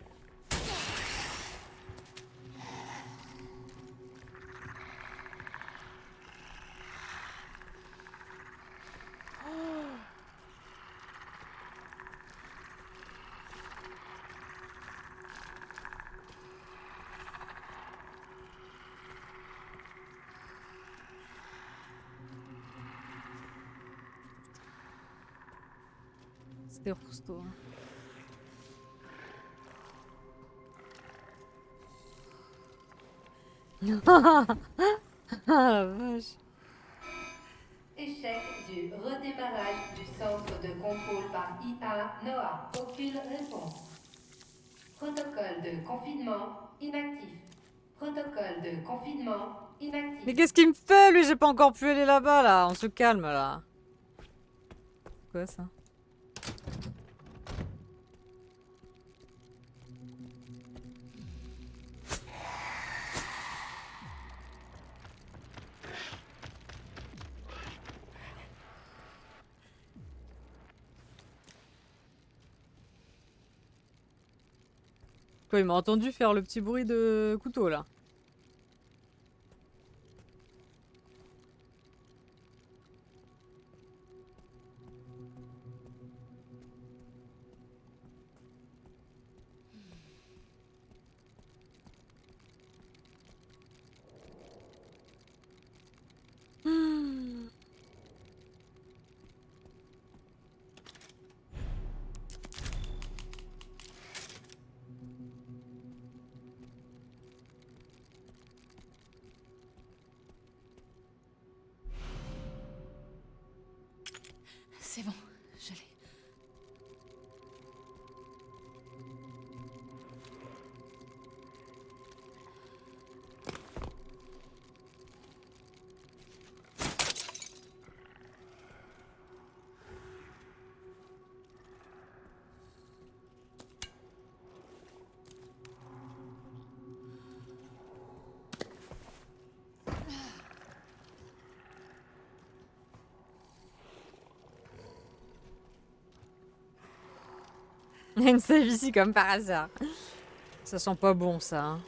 C'était Rosto. Ah la vache. Échec du redémarrage du centre de contrôle par IA NOAA. Aucune réponse. Protocole de confinement inactif. Protocole de confinement inactif. Mais qu'est-ce qu'il me fait lui? J'ai pas encore pu aller là-bas là. On se calme là. Quoi ça? Quoi, il m'a entendu faire le petit bruit de couteau là. C'est bon, je l'ai. Il y a une save ici comme par hasard. Ça sent pas bon ça. Hein.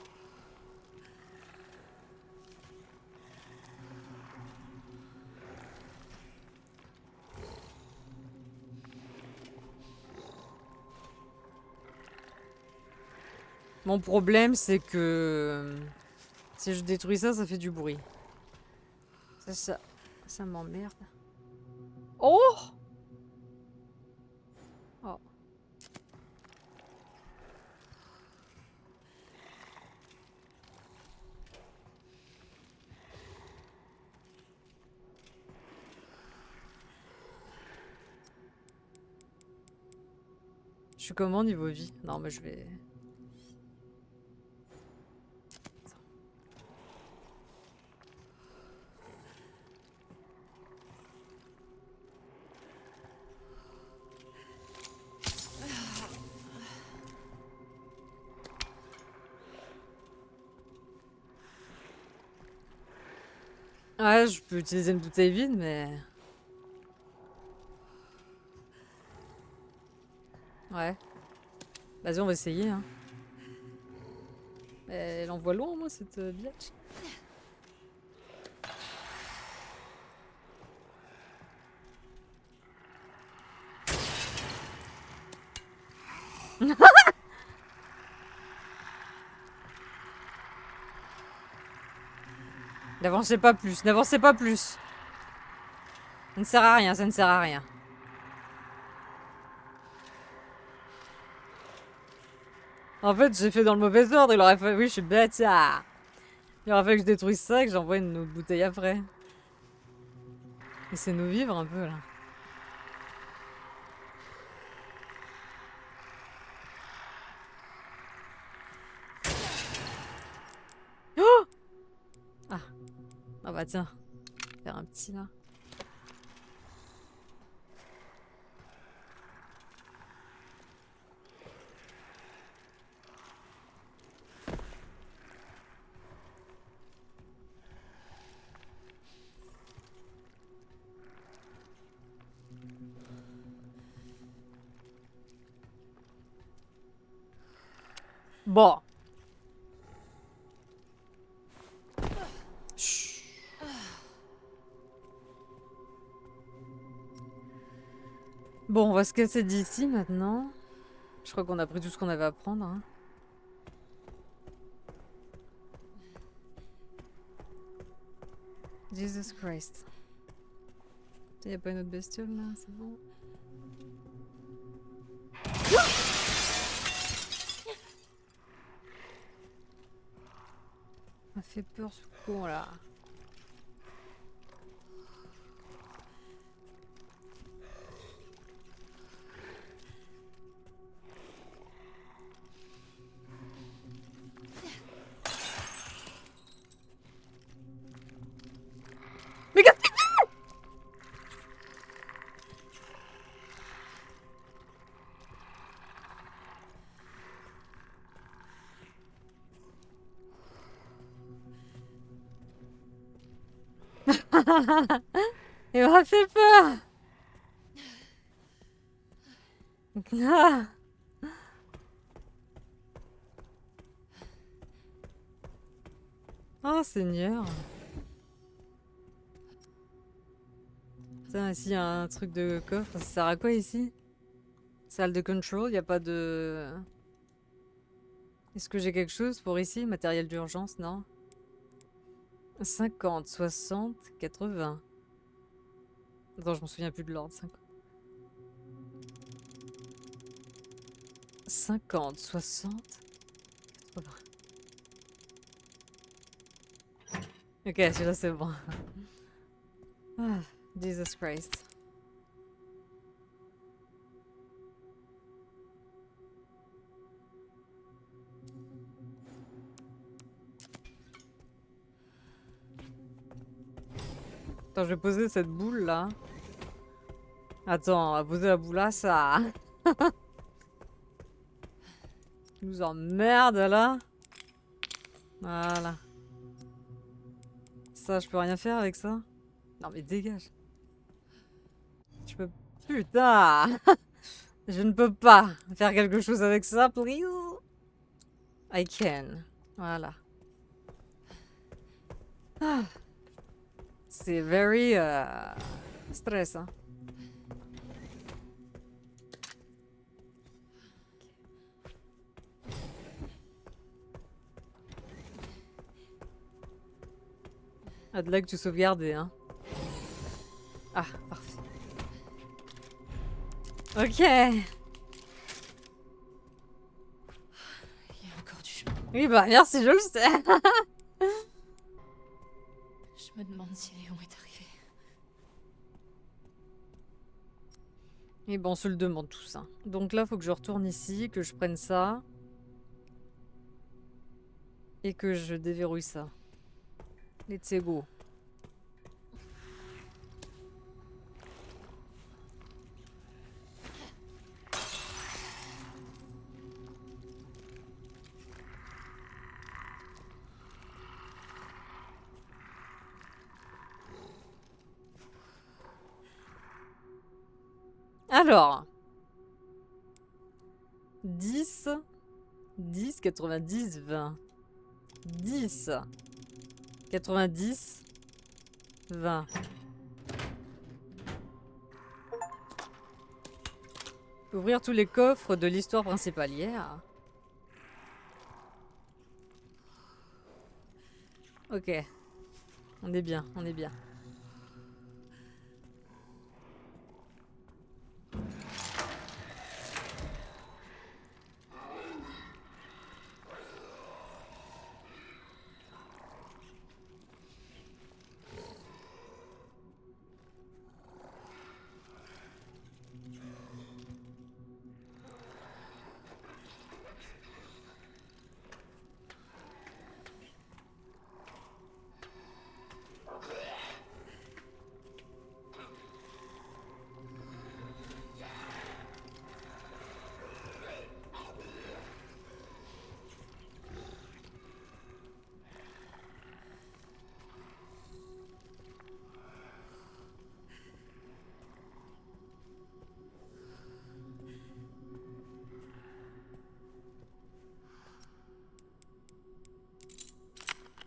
Mon problème c'est que si je détruis ça, ça fait du bruit. Ça m'emmerde. Oh! Oh. Je suis comment niveau vie? Non, mais je vais... Ouais, je peux utiliser une bouteille vide, mais... Ouais. Vas-y, on va essayer, hein. Elle envoie loin, moi, cette biatch. N'avancez pas plus, n'avancez pas plus. Ça ne sert à rien, ça ne sert à rien. En fait, j'ai fait dans le mauvais ordre, il aurait fallu... Oui, je suis bête, ah. Il aurait fallu que je détruise ça et que j'envoie une autre bouteille après. Laissez-nous vivre un peu, là. Oh! Ah. Ah bah tiens. Faire un petit, là. Bon. Chut. Bon, on va se casser d'ici maintenant. Je crois qu'on a pris tout ce qu'on avait à prendre. Hein. Jesus Christ. Il n'y a pas une autre bestiole là, c'est bon. Ça m'a fait peur ce con là. Mais qu'est-ce que il m'a fait peur. Ah. Oh Seigneur. Tiens, ici il y a un truc de coffre. Ça sert à quoi ici? Salle de control, il n'y a pas de... Est-ce que j'ai quelque chose pour ici? Matériel d'urgence, non? 50, 60, 80. Attends, je m'en souviens plus de l'ordre. 50, 60, 80. Ok, celui-là c'est bon. Ah, Jesus Christ. Attends, je vais poser cette boule là. Attends, on va poser la boule là, ça. Il nous emmerde là. Voilà. Ça, je peux rien faire avec ça? Non mais dégage. Je peux... Putain. Je ne peux pas faire quelque chose avec ça, please. I can. Voilà. Ah. C'est very stress. Hein. I'd like to sauvegarder. Hein. Ah, parfait. Ok. Il y a encore du chemin. Oui, bah merci, je le sais. Je me demande si Léon est arrivé. Et bon, on se le demande tous. Hein. Donc là, faut que je retourne ici, que je prenne ça. Et que je déverrouille ça. Let's go. Alors. 10, 10, 90, 20. 10, 90, 20. Ouvrir tous les coffres de l'histoire principale. Yeah. Ok. On est bien, on est bien.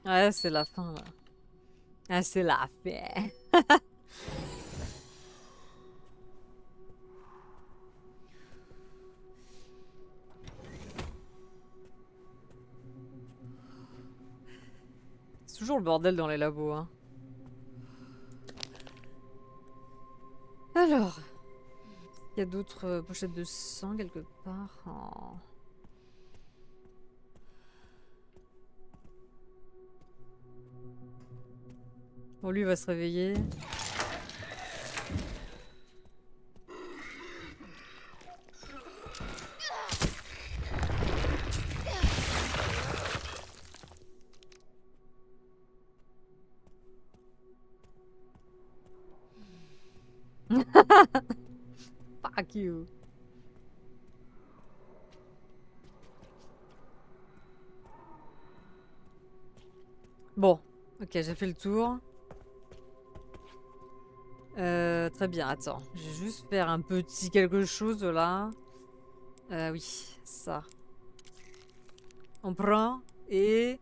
Ouais, c'est la fin, là. Ah, c'est la fin. C'est toujours le bordel dans les labos, hein. Alors, il y a d'autres pochettes de sang quelque part. Oh. Bon, lui va se réveiller. Fuck you. Bon, ok, j'ai fait le tour. Très bien, attends. Je vais juste faire un petit quelque chose là. Oui, ça. On prend et...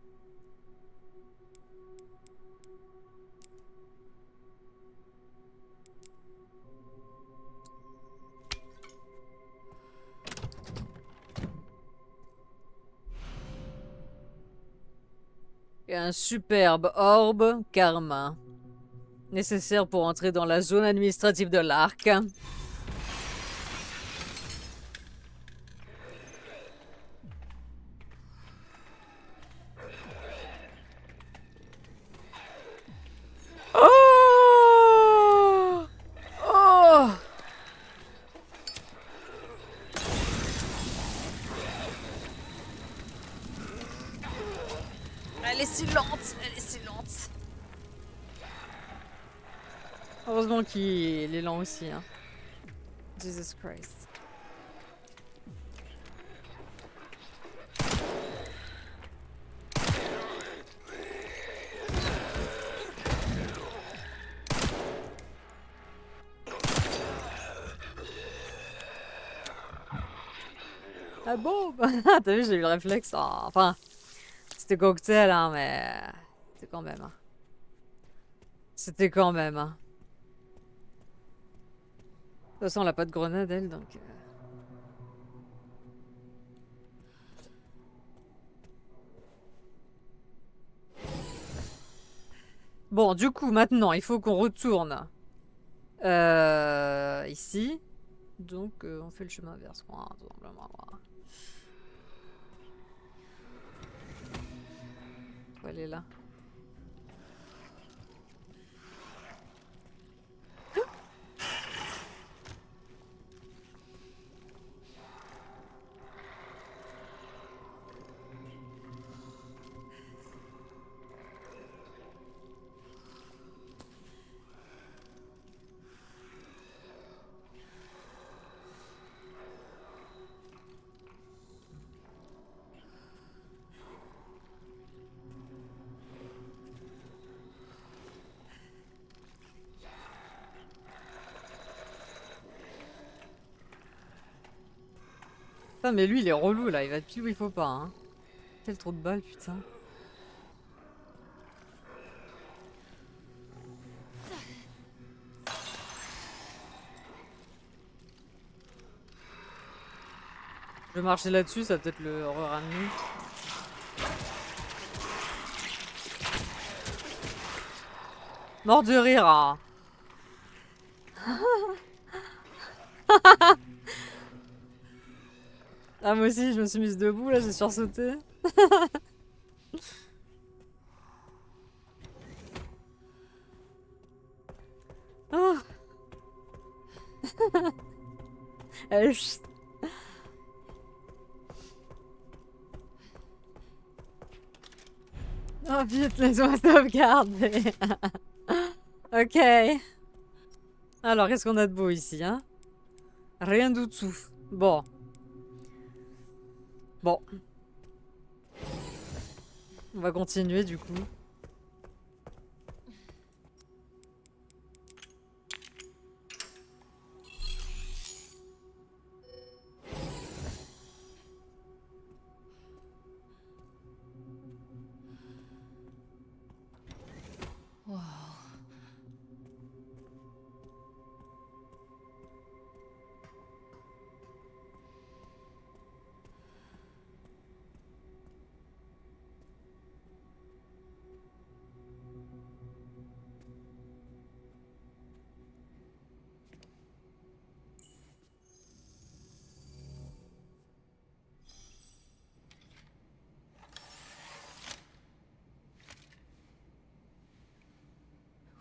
Et un superbe orbe karma. Nécessaire pour entrer dans la zone administrative de l'arc. Oh! Oh! Elle est si lente, elle est si lente. Heureusement qu'il est lent aussi, hein. Jesus Christ. Ah bon? T'as vu, j'ai eu le réflexe. Enfin, c'était cocktail, hein, mais c'était quand même. Hein. C'était quand même. Hein. De toute façon, elle a pas de grenade, elle, donc. Bon, du coup, maintenant, il faut qu'on retourne ici. Donc, on fait le chemin inverse, quoi, tout simplement. Elle est là. Putain, mais lui, il est relou, là. Il va pile où il faut pas, hein. Quel trou de balle, putain. Je vais marcher là-dessus, ça va peut-être le ramener. Mort de rire, hein. Ah, moi aussi, je me suis mise debout, là, j'ai sursauté. Oh. Allez, chut. Oh, vite, laisse-moi sauvegarder. Ok. Alors, qu'est-ce qu'on a de beau ici, hein? Rien du tout. Bon. Bon. On va continuer, du coup. Wow.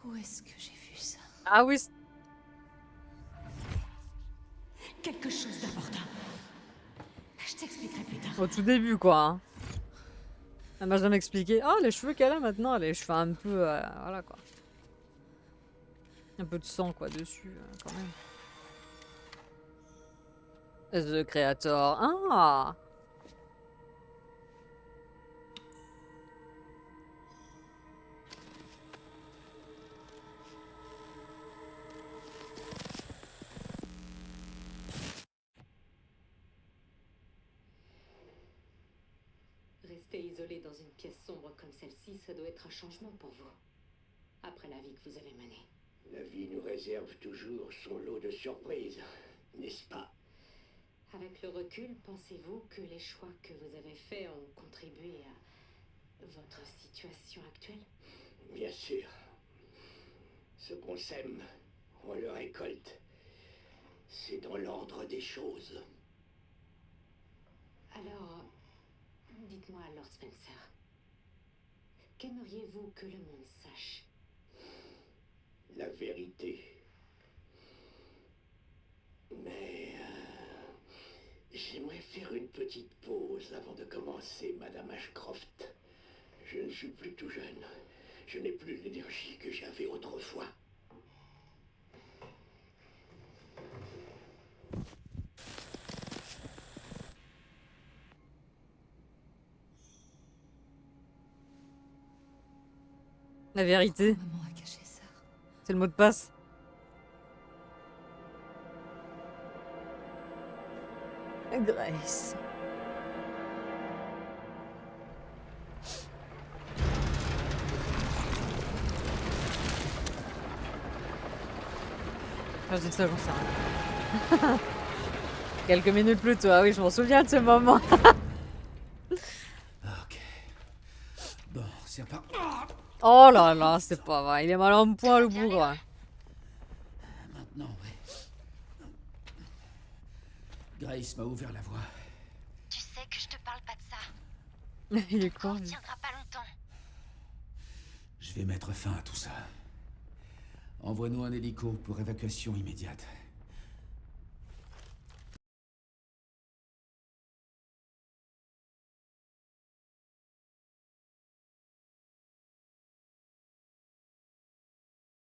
Où est-ce que j'ai vu ça? Ah oui. Quelque chose d'important. Je t'expliquerai plus tard. Au tout début, quoi. Hein. Elle m'a jamais expliqué. Oh, les cheveux qu'elle a maintenant, les cheveux un peu... voilà, quoi. Un peu de sang, quoi, dessus, quand même. The Creator. Ah! Rester isolé dans une pièce sombre comme celle-ci, ça doit être un changement pour vous. Après la vie que vous avez menée. La vie nous réserve toujours son lot de surprises, n'est-ce pas? Avec le recul, pensez-vous que les choix que vous avez faits ont contribué à votre situation actuelle? Bien sûr. Ce qu'on sème, on le récolte. C'est dans l'ordre des choses. Alors, dites-moi, Lord Spencer, qu'aimeriez-vous que le monde sache? La vérité. Mais j'aimerais faire une petite pause avant de commencer, Madame Ashcroft. Je ne suis plus tout jeune. Je n'ai plus l'énergie que j'avais autrefois. La vérité. Maman a caché ça. C'est le mot de passe. Grace. Ah, je dis ça, j'en sais rien. Quelques minutes plus tôt, ah oui, je m'en souviens de ce moment. Ok. Bon, c'est reparti. Oh là là, c'est pas vrai, il est mal en point le bougre. Maintenant, oui. Grace m'a ouvert la voie. Tu sais que je te parle pas de ça. Il est con. On lui. tiendra pas longtemps. Je vais mettre fin à tout ça. Envoie-nous un hélico pour évacuation immédiate.